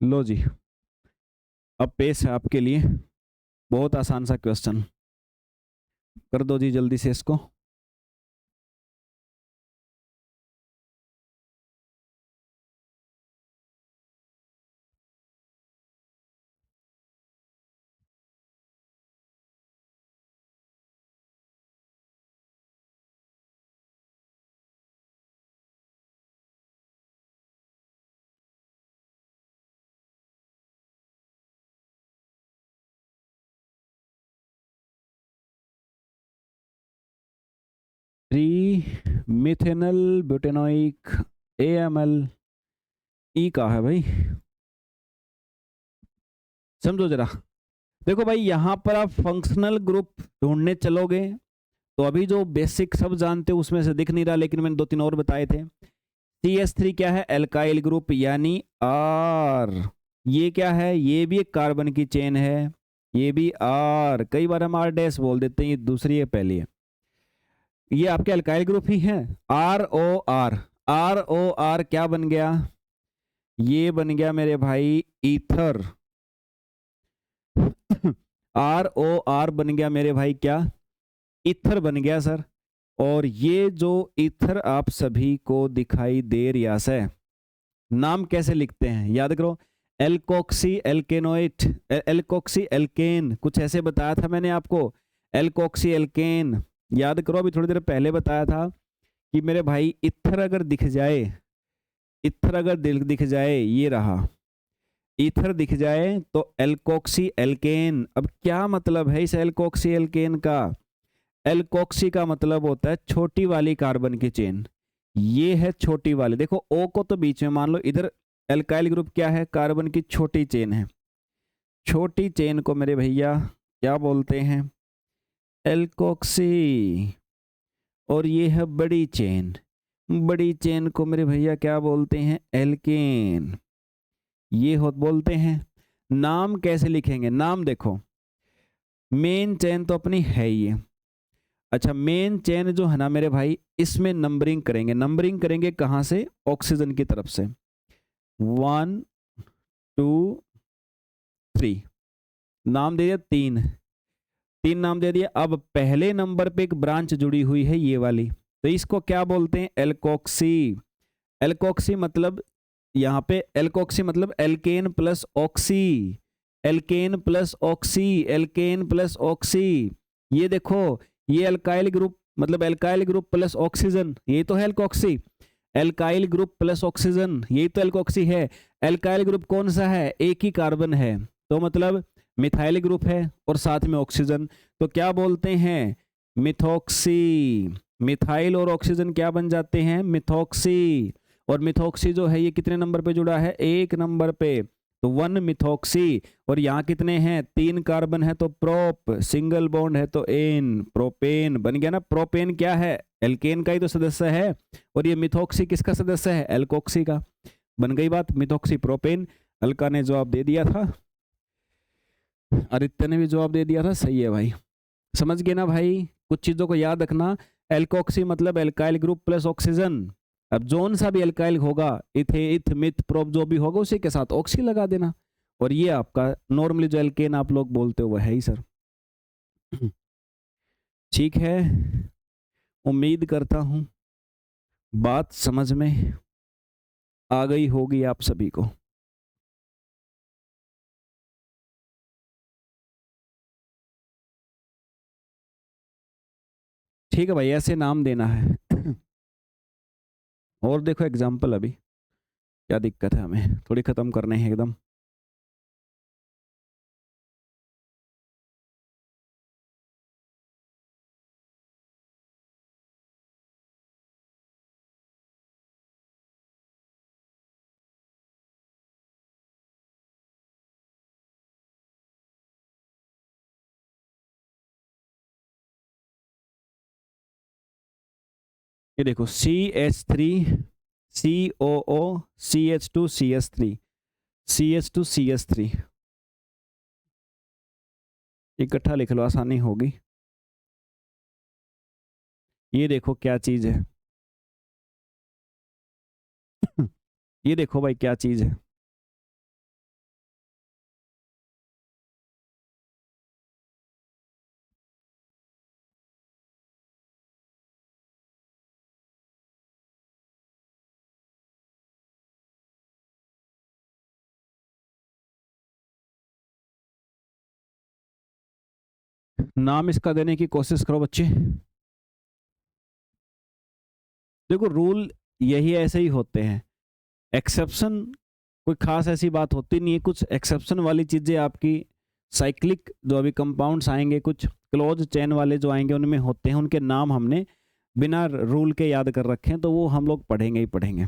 लो जी, अब पेश है आपके लिए बहुत आसान सा क्वेश्चन, कर दो जी जल्दी से इसको। थ्री मिथेनल ब्यूटेनोइक AML, ई का है भाई, समझो जरा। देखो भाई यहाँ पर आप फंक्शनल ग्रुप ढूंढने चलोगे तो अभी जो बेसिक सब जानते हो उसमें से दिख नहीं रहा, लेकिन मैंने 2-3 और बताए थे। CH3 क्या है, एल्काइल ग्रुप यानी R। ये क्या है, ये भी एक कार्बन की चेन है, ये भी R, कई बार हम R डैश बोल देते हैं, ये दूसरी है पहली है, ये आपके अल्काइल ग्रुप ही है। ROR, ROR क्या बन गया, ये बन गया मेरे भाई ईथर। ROR बन गया मेरे भाई क्या, ईथर बन गया सर। और ये जो ईथर आप सभी को दिखाई दे रिया है, नाम कैसे लिखते हैं याद करो, एल्कोक्सी एल्केनोइट, एल्कोक्सी एल्केन, कुछ ऐसे बताया था मैंने आपको, एल्कोक्सी एल्केन याद करो, अभी थोड़ी देर पहले बताया था कि मेरे भाई इथर अगर दिख जाए, इथर अगर दिख जाए, ये रहा ईथर दिख जाए तो एल्कोक्सी एल्केन। अब क्या मतलब है इस एल्कोक्सी एल्केन का, एल्कोक्सी का मतलब होता है छोटी वाली कार्बन की चेन, ये है छोटी वाली, देखो O को तो बीच में मान लो, इधर एल्काइल ग्रुप क्या है, कार्बन की छोटी चेन है, छोटी चेन को मेरे भैया क्या बोलते हैं, एल्कोक्सी। और ये है बड़ी चेन, बड़ी चेन को मेरे भैया क्या बोलते हैं, एल्केन, ये हो बोलते हैं। नाम कैसे लिखेंगे, नाम देखो, मेन चेन तो अपनी है ही है, अच्छा मेन चेन जो है ना मेरे भाई, इसमें नंबरिंग करेंगे, नंबरिंग करेंगे कहाँ से, ऑक्सीजन की तरफ से, 1 2 3, नाम दे दिया तीन, तीन नाम दे दिया। अब पहले नंबर पे एक ब्रांच जुड़ी हुई है ये वाली, तो इसको क्या बोलते हैं, एल्कोक्सी। एल्कोक्सी मतलब यहाँ पे एल्कोक्सी मतलब alkane plus oxy, alkane plus oxy, alkane plus oxy. ये देखो, ये एल्काइल ग्रुप मतलब एल्काइल ग्रुप प्लस ऑक्सीजन, ये तो है alkoxy, alkyl group plus oxygen, ये तो एल्कोक्सी है। एल्काइल ग्रुप कौन सा है, एक ही कार्बन है, तो मतलब मिथाइल ग्रुप है और साथ में ऑक्सीजन, तो क्या बोलते हैं, मिथॉक्सी। मिथाइल और ऑक्सीजन क्या बन जाते हैं, मिथॉक्सी। और मिथॉक्सी जो है ये कितने नंबर पे जुड़ा है, 1 नंबर पे, तो 1 मिथॉक्सी। और यहाँ कितने हैं, 3 कार्बन है तो प्रोप, सिंगल बॉन्ड है तो एन, प्रोपेन बन गया ना। प्रोपेन क्या है, एल्केन का ही तो सदस्य है, और ये मिथॉक्सी किसका सदस्य है, एल्कोक्सी का, बन गई बात, मिथॉक्सी प्रोपेन। अलका ने जवाब दे दिया था, आदित्य ने भी जवाब दे दिया था, सही है भाई, समझ गए ना भाई। कुछ चीजों को याद रखना, एल्कोक्सी मतलब एल्काइल ग्रुप प्लस ऑक्सीजन, अब जोन सा भी एल्काइल होगा, इथे इथ मिथ प्रोप जो भी होगा उसी के साथ ऑक्सी लगा देना, और ये आपका नॉर्मली जो एल्केन आप लोग बोलते हो वह है ही सर। ठीक है, उम्मीद करता हूं बात समझ में आ गई होगी आप सभी को। ठीक है भाई, ऐसे नाम देना है। और देखो एग्जाम्पल, अभी क्या दिक्कत है, हमें थोड़ी खत्म करने हैं एकदम। ये देखो CH3 COO CH2 CH3 CH2 CH3 इकट्ठा लिख लो, आसानी होगी। ये देखो क्या चीज है ये देखो भाई क्या चीज है। नाम इसका देने की कोशिश करो बच्चे। देखो रूल यही ऐसे ही होते हैं, एक्सेप्शन कोई खास ऐसी बात होती नहीं है। कुछ एक्सेप्शन वाली चीजें आपकी साइक्लिक जो अभी कंपाउंड्स आएंगे, कुछ क्लोज चेन वाले जो आएंगे उनमें होते हैं, उनके नाम हमने बिना रूल के याद कर रखे हैं, तो वो हम लोग पढ़ेंगे ही पढ़ेंगे।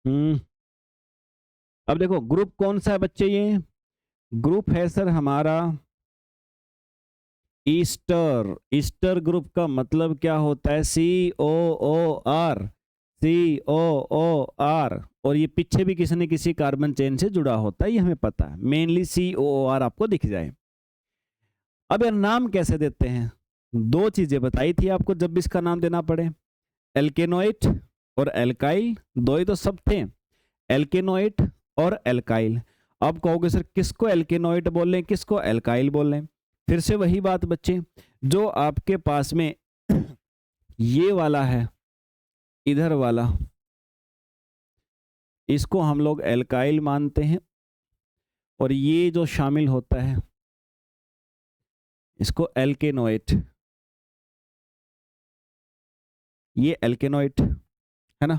हम्म अब देखो ग्रुप कौन सा है बच्चे, ये ग्रुप है सर हमारा ईस्टर। ईस्टर ग्रुप का मतलब क्या होता है, COOR COOR, और ये पीछे भी किसी न किसी कार्बन चेन से जुड़ा होता है, ये हमें पता है। मेनली COOR आपको दिख जाए। अब यार नाम कैसे देते हैं, दो चीजें बताई थी आपको जब भी इसका नाम देना पड़े, एल्केनोइट और एल्काइल, दो ही तो सब थे, एल्केनोइट और एल्काइल। अब कहोगे सर किसको एल्केनोइट बोल लें, किसको एल्काइल बोल लें। फिर से वही बात बच्चे, जो आपके पास में ये वाला है, इधर वाला, इसको हम लोग एल्काइल मानते हैं, और ये जो शामिल होता है इसको एल्केनोइट, ये एल्केनोइट है ना।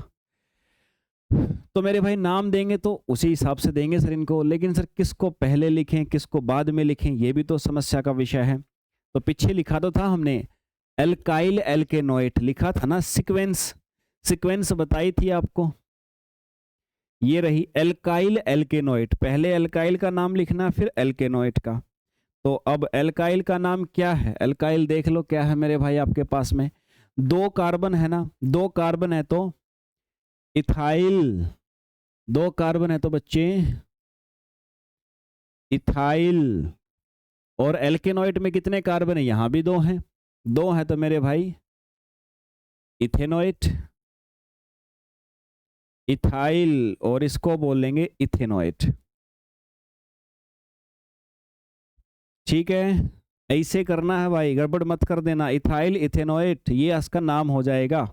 तो मेरे भाई नाम देंगे तो उसी हिसाब से देंगे सर इनको, लेकिन सर किसको पहले लिखें किसको बाद में लिखें, ये भी तो समस्या का विषय है। तो पीछे लिखा तो था हमने एल्काइल एल्केनोइट, लिखा था ना, सीक्वेंस सीक्वेंस बताई थी आपको। ये रही एल्काइल एल्केनोइट, पहले एल्काइल का नाम लिखना फिर एल्केनोइट का। तो अब एल्काइल का नाम क्या है, एल्काइल देख लो क्या है मेरे भाई आपके पास में, दो कार्बन है ना, दो कार्बन है तो इथाइल, दो कार्बन है तो बच्चे इथाइल, और एल्केनोइट में कितने कार्बन है, यहां भी दो हैं, दो है तो मेरे भाई इथेनोइट, इथाइल, और इसको बोलेंगे इथेनोइट। ठीक है, ऐसे करना है भाई, गड़बड़ मत कर देना, इथाइल इथेनोइट ये इसका नाम हो जाएगा।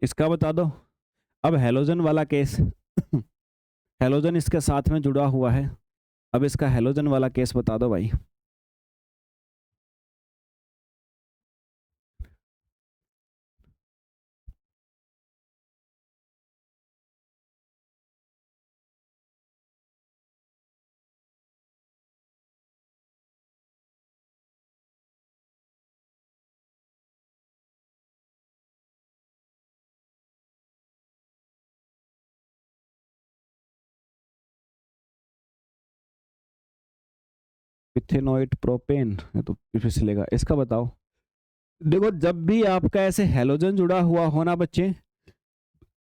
इसका बता दो। अब हेलोजन वाला केस हेलोजन इसके साथ में जुड़ा हुआ है, अब इसका हेलोजन वाला केस बता दो भाई। इथेनोइट प्रोपेन है तो फिर से लेगा, इसका बताओ। देखो जब भी आपका ऐसे हेलोजन जुड़ा हुआ होना बच्चे,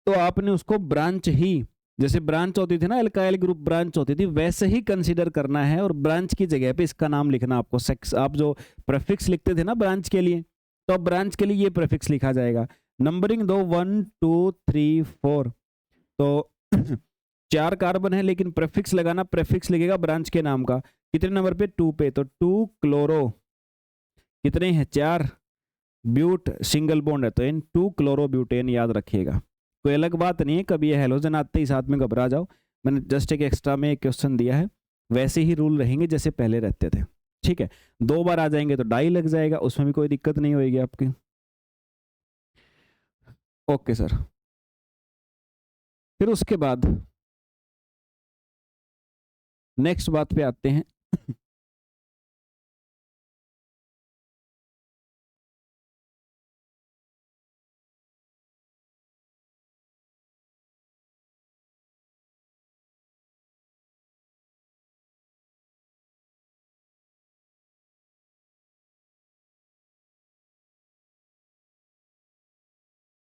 तो आपने उसको ब्रांच ही, जैसे ब्रांच होती थी ना, एल्काइल ग्रुप ब्रांच होती थी, वैसे ही कंसीडर करना है, और ब्रांच की जगह पे इसका नाम लिखना आपको। सेक्स आप जो प्रेफिक्स लिखते थे ना ब्रांच के लिए, तो अब ब्रांच के लिए ये प्रेफिक्स लिखा जाएगा। नंबरिंग दो 1 2 3 4, तो 4 कार्बन है लेकिन प्रेफिक्स लगाना, प्रेफिक्स लगेगा ब्रांच के नाम का। कितने नंबर पे? 2 पे, तो 2 क्लोरो, कितने हैं? 4, ब्यूट सिंगल बॉन्ड है तो इन 2 क्लोरोब्यूटेन याद रखिएगा। कोई अलग बात नहीं है, कभी ये हेलोजन आते ही साथ में घबरा जाओ, मैंने जस्ट एक एक्स्ट्रा में एक क्वेश्चन दिया है, वैसे ही रूल रहेंगे जैसे पहले रहते थे, ठीक है। 2 बार आ जाएंगे तो डाई लग जाएगा, उसमें भी कोई दिक्कत नहीं होगी आपकी। ओके सर, फिर उसके बाद नेक्स्ट बात पे आते हैं।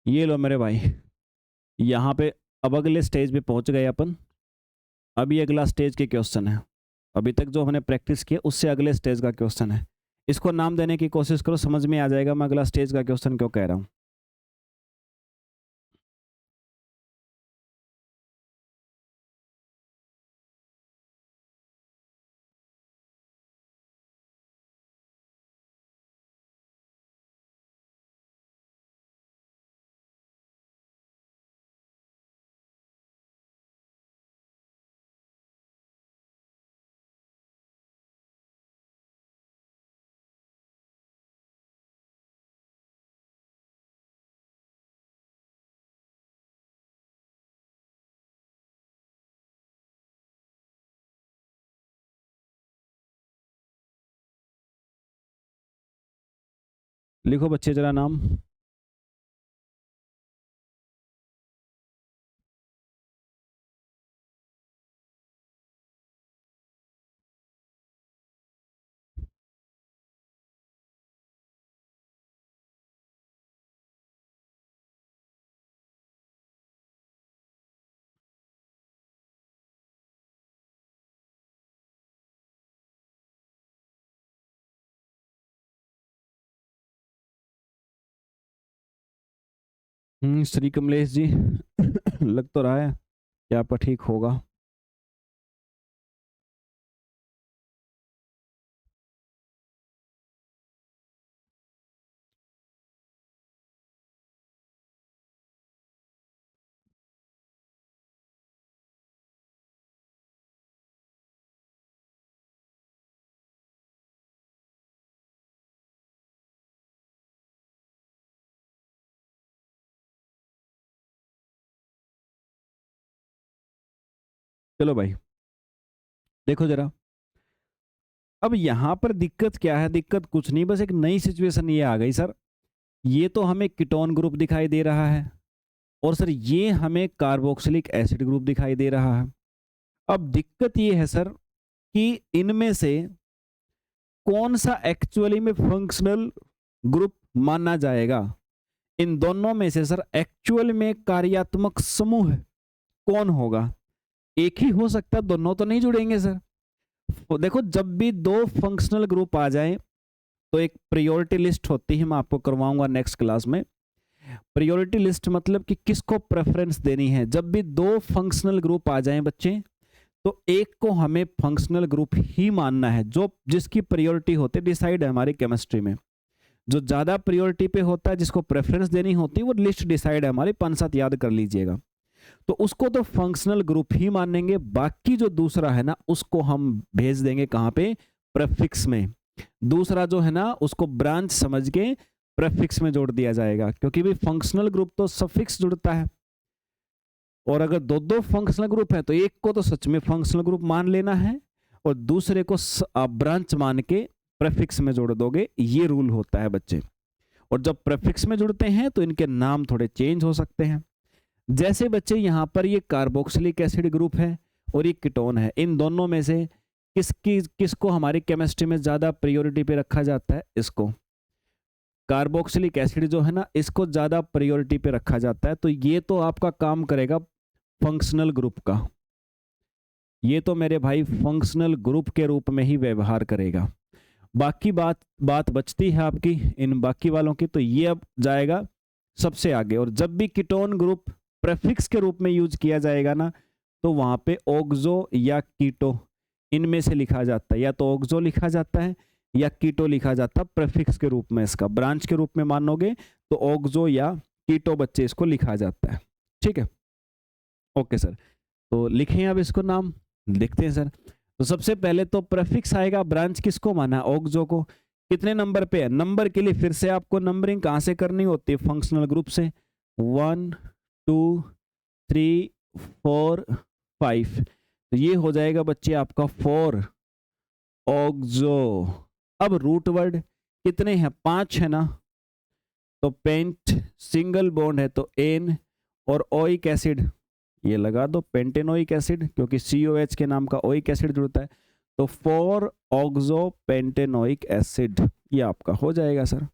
ये लो मेरे भाई, यहाँ पे अब अगले स्टेज पे पहुंच गए अपन। अभी अगला स्टेज के क्वेश्चन है, अभी तक जो हमने प्रैक्टिस किया उससे अगले स्टेज का क्वेश्चन है। इसको नाम देने की कोशिश करो, समझ में आ जाएगा मैं अगला स्टेज का क्वेश्चन क्यों कह रहा हूँ। लिखो बच्चे जरा नाम। श्री कमलेश जी लग तो रहा है कि आपका ठीक होगा। चलो भाई देखो जरा, अब यहां पर दिक्कत क्या है? दिक्कत कुछ नहीं, बस एक नई सिचुएशन ये आ गई सर। ये तो हमें कीटोन ग्रुप दिखाई दे रहा है और सर ये हमें कार्बोक्सिलिक एसिड ग्रुप दिखाई दे रहा है। अब दिक्कत ये है सर कि इनमें से कौन सा एक्चुअली में फंक्शनल ग्रुप माना जाएगा? इन दोनों में से सर एक्चुअल में कार्यात्मक समूह कौन होगा? एक ही हो सकता है, दोनों तो नहीं जुड़ेंगे सर। तो देखो, जब भी 2 फंक्शनल ग्रुप आ जाएं तो एक प्रायोरिटी लिस्ट होती है, मैं आपको करवाऊंगा नेक्स्ट क्लास में। प्रायोरिटी लिस्ट मतलब कि किसको प्रेफरेंस देनी है। जब भी 2 फंक्शनल ग्रुप आ जाएं बच्चे, तो एक को हमें फंक्शनल ग्रुप ही मानना है, जो जिसकी प्रायोरिटी होती है, डिसाइड है हमारी केमिस्ट्री में। जो ज्यादा प्रायोरिटी पे होता है, जिसको प्रेफरेंस देनी होती है, वो लिस्ट डिसाइड है हमारी, 5-7 याद कर लीजिएगा। तो उसको तो फंक्शनल ग्रुप ही मानेंगे। बाकी जो दूसरा है ना, उसको हम भेज देंगे कहां पे? प्रेफिक्स में। दूसरा जो है ना, उसको ब्रांच समझ के प्रेफिक्स में जोड़ दिया जाएगा, क्योंकि भी फंक्शनल ग्रुप तो सफिक्स जुड़ता है। और अगर 2 फंक्शनल ग्रुप है तो एक को तो सच में फंक्शनल ग्रुप मान लेना है और दूसरे को ब्रांच मान के प्रेफिक्स में जोड़ दोगे। ये रूल होता है बच्चे। और जब प्रेफिक्स में जुड़ते हैं तो इनके नाम थोड़े चेंज हो सकते हैं। जैसे बच्चे यहाँ पर ये कार्बोक्सिलिक एसिड ग्रुप है और ये कीटोन है, इन दोनों में से किसको हमारी केमिस्ट्री में ज्यादा प्रायोरिटी पे रखा जाता है? इसको। कार्बोक्सिलिक एसिड जो है ना, इसको ज्यादा प्रायोरिटी पे रखा जाता है। तो ये तो आपका काम करेगा फंक्शनल ग्रुप का, ये तो मेरे भाई फंक्शनल ग्रुप के रूप में ही व्यवहार करेगा। बाकी बात बचती है आपकी इन बाकी वालों की, तो ये अब जाएगा सबसे आगे। और जब भी कीटोन ग्रुप प्रेफिक्स के रूप में यूज किया जाएगा ना, तो वहां पे ओक्सो या कीटो इनमें से लिखा जाता है, या तो ओक्सो लिखा जाता है या कीटो लिखा जाता है प्रेफिक्स के रूप में। इसका ब्रांच के रूप में मानोगे तो ओक्सो या कीटो बच्चे इसको लिखा जाता है। ठीक है, ओके सर। तो लिखें अब इसको नाम, लिखते हैं सर। तो सबसे पहले तो प्रेफिक्स आएगा, ब्रांच किसको माना, ओक्सो को। कितने नंबर पे है, नंबर के लिए फिर से आपको नंबरिंग कहां से करनी होती है, फंक्शनल ग्रुप से। 1 2 3 4 5, तो ये हो जाएगा बच्चे आपका 4 ओक्सो। अब रूट वर्ड कितने हैं, 5 है ना, तो पेंट सिंगल बॉन्ड है तो एन, और ओइक एसिड ये लगा दो, पेंटेनोइक एसिड, क्योंकि COH के नाम का ओइक एसिड जुड़ता है, तो 4 ऑक्सो पेंटेनोइक एसिड, ये आपका हो जाएगा सर।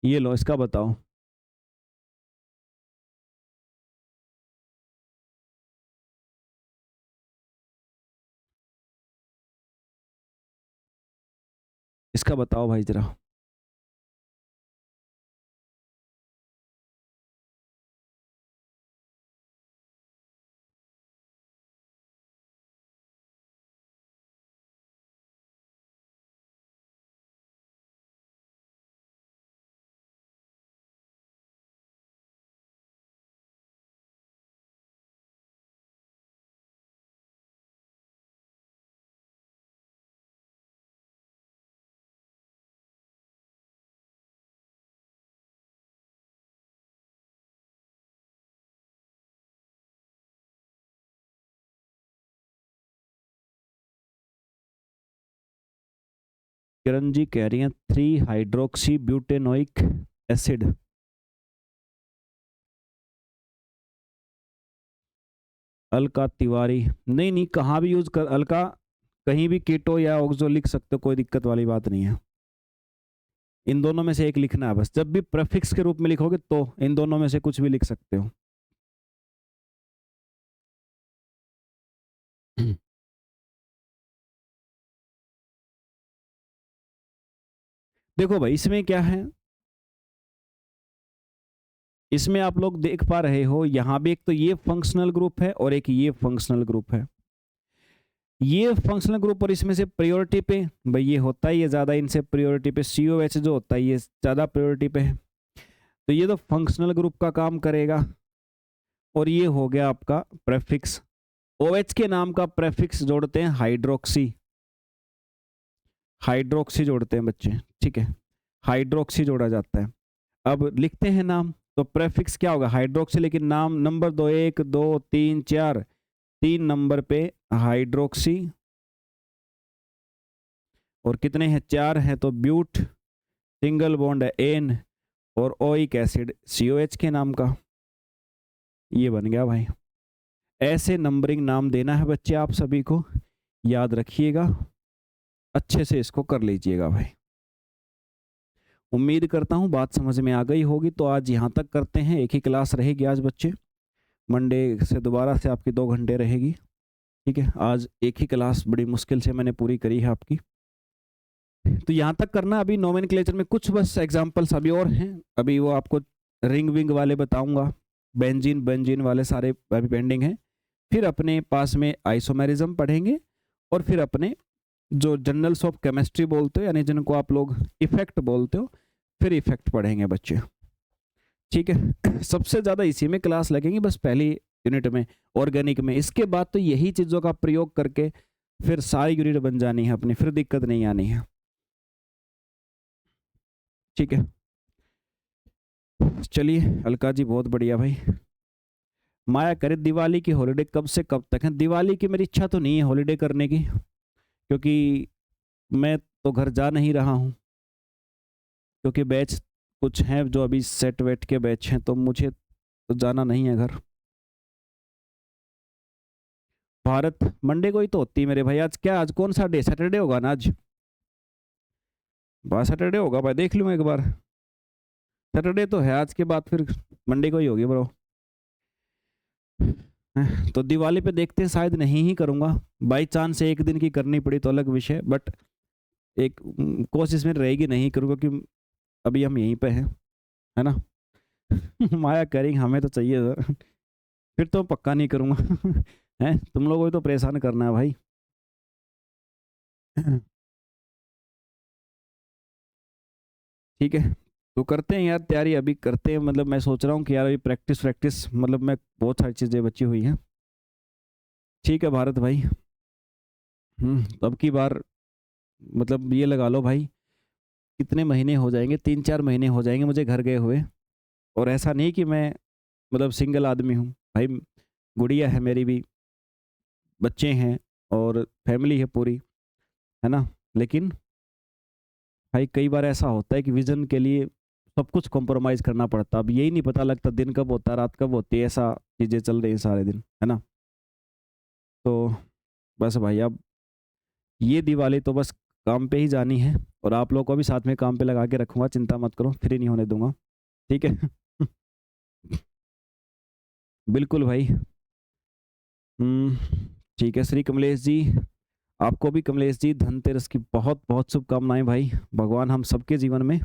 ये लो, इसका बताओ। इसका बताओ भाई जरा। किरण जी कह रही हैं 3 hydroxy butanoic acid. Alka Tiwari, नहीं नहीं, कहाँ भी यूज कर अलका, कहीं भी कीटो या ऑक्सो लिख सकते हो, कोई दिक्कत वाली बात नहीं है। इन दोनों में से एक लिखना है बस, जब भी प्रेफिक्स के रूप में लिखोगे तो इन दोनों में से कुछ भी लिख सकते हो। देखो भाई इसमें क्या है, इसमें आप लोग देख पा रहे हो यहां भी एक तो ये फंक्शनल ग्रुप है और एक ये फंक्शनल ग्रुप है। ये फंक्शनल ग्रुप और इसमें से प्रायोरिटी पे भाई ये होता ही है ज्यादा, इनसे प्रायोरिटी पे COH जो होता है ये ज्यादा प्रायोरिटी पे है, तो ये तो फंक्शनल ग्रुप का काम करेगा। और ये हो गया आपका प्रेफिक्स। OH के नाम का प्रेफिक्स जोड़ते हैं हाइड्रोक्सी, हाइड्रोक्सी जोड़ते हैं बच्चे, ठीक है, हाइड्रोक्सी जोड़ा जाता है। अब लिखते हैं नाम, तो प्रेफिक्स क्या होगा, हाइड्रोक्सी, लेकिन नाम नंबर दो, 1 2 3 4, 3 नंबर पे हाइड्रोक्सी, और कितने हैं, 4 हैं, तो ब्यूट, सिंगल बॉन्ड है एन, और ओइक एसिड COH के नाम का। ये बन गया भाई। ऐसे नंबरिंग नाम देना है बच्चे आप सभी को, याद रखिएगा, अच्छे से इसको कर लीजिएगा भाई। उम्मीद करता हूँ बात समझ में आ गई होगी। तो आज यहाँ तक करते हैं, एक ही क्लास रहेगी आज बच्चे, मंडे से दोबारा से आपकी 2 घंटे रहेगी, ठीक है। आज एक ही क्लास बड़ी मुश्किल से मैंने पूरी करी है आपकी, तो यहाँ तक करना। अभी नोमेनक्लेचर में कुछ बस एग्जांपल्स अभी और हैं, अभी वो आपको रिंग विंग वाले बताऊंगा, बेंजीन बेंजीन वाले सारे अभी पेंडिंग हैं। फिर अपने पास में आइसोमेरिज्म पढ़ेंगे, और फिर अपने जो जनरल्स ऑफ केमिस्ट्री बोलते हो, यानी जिनको आप लोग इफेक्ट बोलते हो, फिर इफेक्ट पढ़ेंगे बच्चे, ठीक है। सबसे ज़्यादा इसी में क्लास लगेंगी बस पहली यूनिट में, ऑर्गेनिक में। इसके बाद तो यही चीज़ों का प्रयोग करके फिर सारी यूनिट बन जानी है अपनी, फिर दिक्कत नहीं आनी है, ठीक है। चलिए अलका जी बहुत बढ़िया भाई। माया करे दिवाली की हॉलीडे कब से कब तक है, दिवाली की मेरी इच्छा तो नहीं है हॉलीडे करने की, क्योंकि मैं तो घर जा नहीं रहा हूँ, क्योंकि बैच कुछ हैं जो अभी सेट वेट के बैच हैं, तो मुझे तो जाना नहीं है घर। भारत मंडे को ही तो होती है मेरे भाई। आज क्या, आज कौन सा डे, सैटरडे होगा ना आज, बात सैटरडे होगा भाई, देख लूँ एक बार। सैटरडे तो है, आज के बाद फिर मंडे को ही होगी ब्रो। तो दिवाली पे देखते हैं, शायद नहीं ही करूँगा, बाई चांस एक दिन की करनी पड़ी तो अलग विषय, बट एक कोशिश में रहेगी नहीं करूँगा, क्योंकि अभी हम यहीं पे हैं, है ना। माया करेंगे, हमें तो चाहिए सर। फिर तो पक्का नहीं करूँगा। हैं, तुम लोगों को तो परेशान करना है भाई। ठीक है, तो करते हैं यार तैयारी, अभी करते हैं, मतलब मैं सोच रहा हूँ कि यार अभी प्रैक्टिस प्रैक्टिस, मतलब मैं बहुत सारी चीज़ें बची हुई हैं। ठीक है भारत भाई। तो अब की बार मतलब ये लगा लो भाई, कितने महीने हो जाएंगे, 3-4 महीने हो जाएंगे मुझे घर गए हुए। और ऐसा नहीं कि मैं मतलब सिंगल आदमी हूँ भाई, गुड़िया है मेरी भी, बच्चे हैं और फैमिली है पूरी, है ना। लेकिन भाई कई बार ऐसा होता है कि विजन के लिए सब कुछ कॉम्प्रोमाइज़ करना पड़ता है, अब यही नहीं पता लगता दिन कब होता है रात कब होती है, ऐसा चीज़ें चल रही हैं सारे दिन, है ना। तो बस भाई अब ये दिवाली तो बस काम पे ही जानी है, और आप लोग को भी साथ में काम पे लगा के रखूंगा, चिंता मत करो, फ्री नहीं होने दूंगा। ठीक है। बिल्कुल भाई। हम्म, ठीक है श्री कमलेश जी, आपको भी कमलेश जी धनतेरस की बहुत बहुत शुभकामनाएं भाई। भगवान हम सबके जीवन में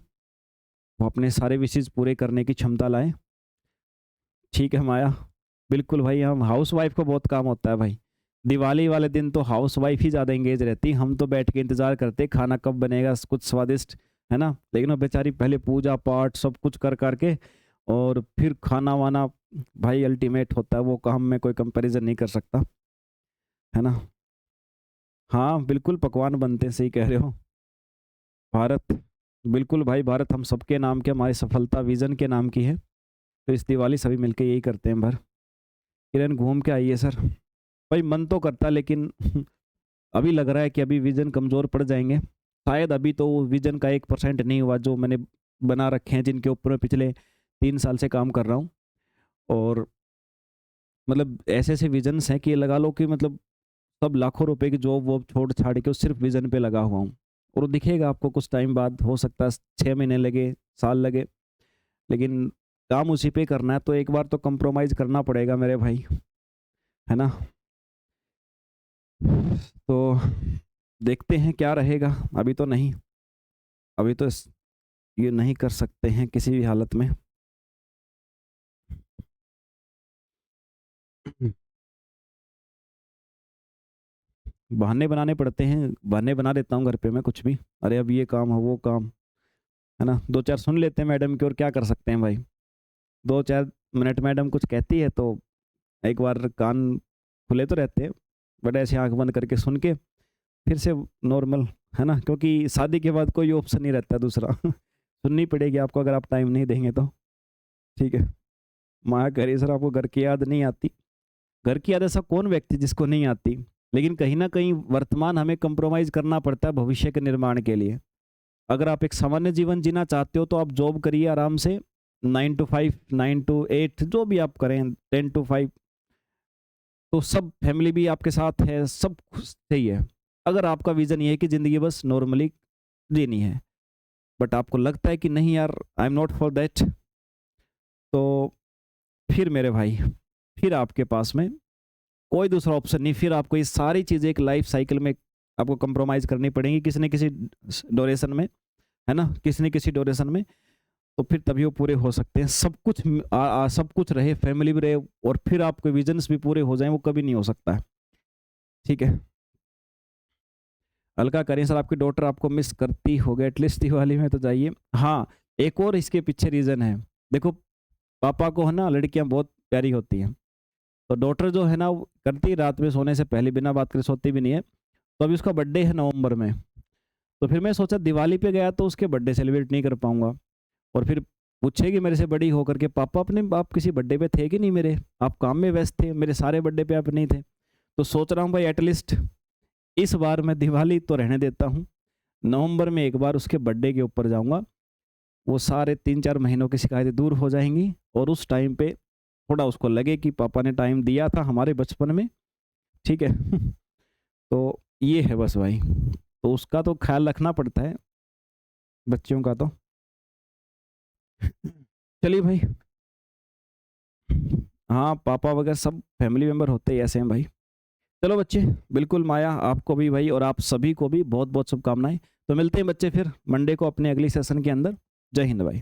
वो अपने सारे विशेष पूरे करने की क्षमता लाए। ठीक है माया, बिल्कुल भाई, हम हाउस वाइफ को बहुत काम होता है भाई, दिवाली वाले दिन तो हाउस वाइफ ही ज़्यादा एंगेज रहती, हम तो बैठ के इंतज़ार करते खाना कब बनेगा कुछ स्वादिष्ट, है ना। लेकिन वो बेचारी पहले पूजा पाठ सब कुछ कर करके और फिर खाना वाना, भाई अल्टीमेट होता है वो काम, में कोई कंपैरिजन नहीं कर सकता, है ना। हाँ बिल्कुल पकवान बनते हैं, सही कह रहे हो भारत। बिल्कुल भाई भारत, हम सबके नाम के, हमारी सफलता विजन के नाम की है, तो इस दिवाली सभी मिलके यही करते हैं भर। किरण घूम के आइए सर। भाई मन तो करता, लेकिन अभी लग रहा है कि अभी विजन कमज़ोर पड़ जाएंगे, शायद अभी तो विजन का 1% नहीं हुआ जो मैंने बना रखे हैं, जिनके ऊपर मैं पिछले 3 साल से काम कर रहा हूँ। और मतलब ऐसे ऐसे विजन्स हैं कि ये लगा लो कि मतलब सब लाखों रुपए की जॉब वॉब छोड़ छाड़ के सिर्फ विजन पे लगा हुआ हूँ, और वो दिखेगा आपको कुछ टाइम बाद, हो सकता है 6 महीने लगे, साल लगे, लेकिन काम उसी पे करना है, तो एक बार तो कंप्रोमाइज़ करना पड़ेगा मेरे भाई, है ना। तो देखते हैं क्या रहेगा, अभी तो नहीं, अभी तो ये नहीं कर सकते हैं किसी भी हालत में। बहाने बनाने पड़ते हैं, बहाने बना देता हूँ घर पे मैं कुछ भी, अरे अब ये काम है वो काम, है ना, 2-4 सुन लेते हैं मैडम की, और क्या कर सकते हैं भाई, 2-4 मिनट मैडम कुछ कहती है तो एक बार कान खुले तो रहते हैं, बट ऐसे आंख बंद करके सुन के फिर से नॉर्मल, है ना, क्योंकि शादी के बाद कोई ऑप्शन नहीं रहता दूसरा। सुननी पड़ेगी आपको अगर आप टाइम नहीं देंगे तो। ठीक है, माया कह रही सर आपको घर की याद नहीं आती, घर की याद ऐसा कौन व्यक्ति जिसको नहीं आती, लेकिन कहीं ना कहीं वर्तमान हमें कंप्रोमाइज करना पड़ता है भविष्य के निर्माण के लिए। अगर आप एक सामान्य जीवन जीना चाहते हो तो आप जॉब करिए आराम से, 9 to 5, 9 to 8, जो भी आप करें, 10 to 5, तो सब फैमिली भी आपके साथ है, सब सही है। अगर आपका विजन ये है कि ज़िंदगी बस नॉर्मली जीनी है, बट आपको लगता है कि नहीं यार I am not for that, तो फिर मेरे भाई, फिर आपके पास में कोई दूसरा ऑप्शन नहीं, फिर आपको ये सारी चीज़ें एक लाइफ साइकिल में आपको कंप्रोमाइज़ करनी पड़ेंगी किसी न किसी ड्यूरेशन में, है ना, किसी न किसी ड्यूरेशन में, तो फिर तभी वो पूरे हो सकते हैं। सब कुछ सब कुछ रहे, फैमिली भी रहे, और फिर आपके विजन्स भी पूरे हो जाएं, वो कभी नहीं हो सकता है। ठीक है, अलका करें सर आपकी डॉटर आपको मिस करती होगी, एटलीस्ट दिवाली में तो जाइए। हाँ, एक और इसके पीछे रीज़न है, देखो पापा को है ना लड़कियां बहुत प्यारी होती हैं, तो डॉटर जो है ना वो करती है रात में सोने से पहले बिना बात करे सोती भी नहीं है। तो अभी उसका बर्थडे है नवंबर में, तो फिर मैं सोचा दिवाली पे गया तो उसके बर्थडे सेलिब्रेट नहीं कर पाऊंगा, और फिर पूछेगी मेरे से बड़ी होकर के, पापा अपने आप किसी बर्थडे पे थे कि नहीं मेरे, आप काम में व्यस्त थे, मेरे सारे बर्थडे पे आप नहीं थे। तो सोच रहा हूँ भाई एटलीस्ट इस बार मैं दिवाली तो रहने देता हूँ, नवंबर में एक बार उसके बर्थडे के ऊपर जाऊंगा, वो सारे 3-4 महीनों की शिकायतें दूर हो जाएंगी, और उस टाइम पे थोड़ा उसको लगे कि पापा ने टाइम दिया था हमारे बचपन में। ठीक है। तो ये है बस भाई, तो उसका तो ख्याल रखना पड़ता है बच्चियों का तो। चलिए भाई, हाँ पापा वगैरह सब फैमिली मेम्बर होते ही ऐसे हैं भाई। चलो बच्चे, बिल्कुल माया आपको भी भाई और आप सभी को भी बहुत बहुत शुभकामनाएं। तो मिलते हैं बच्चे फिर मंडे को अपने अगली सेशन के अंदर। जय हिंद भाई।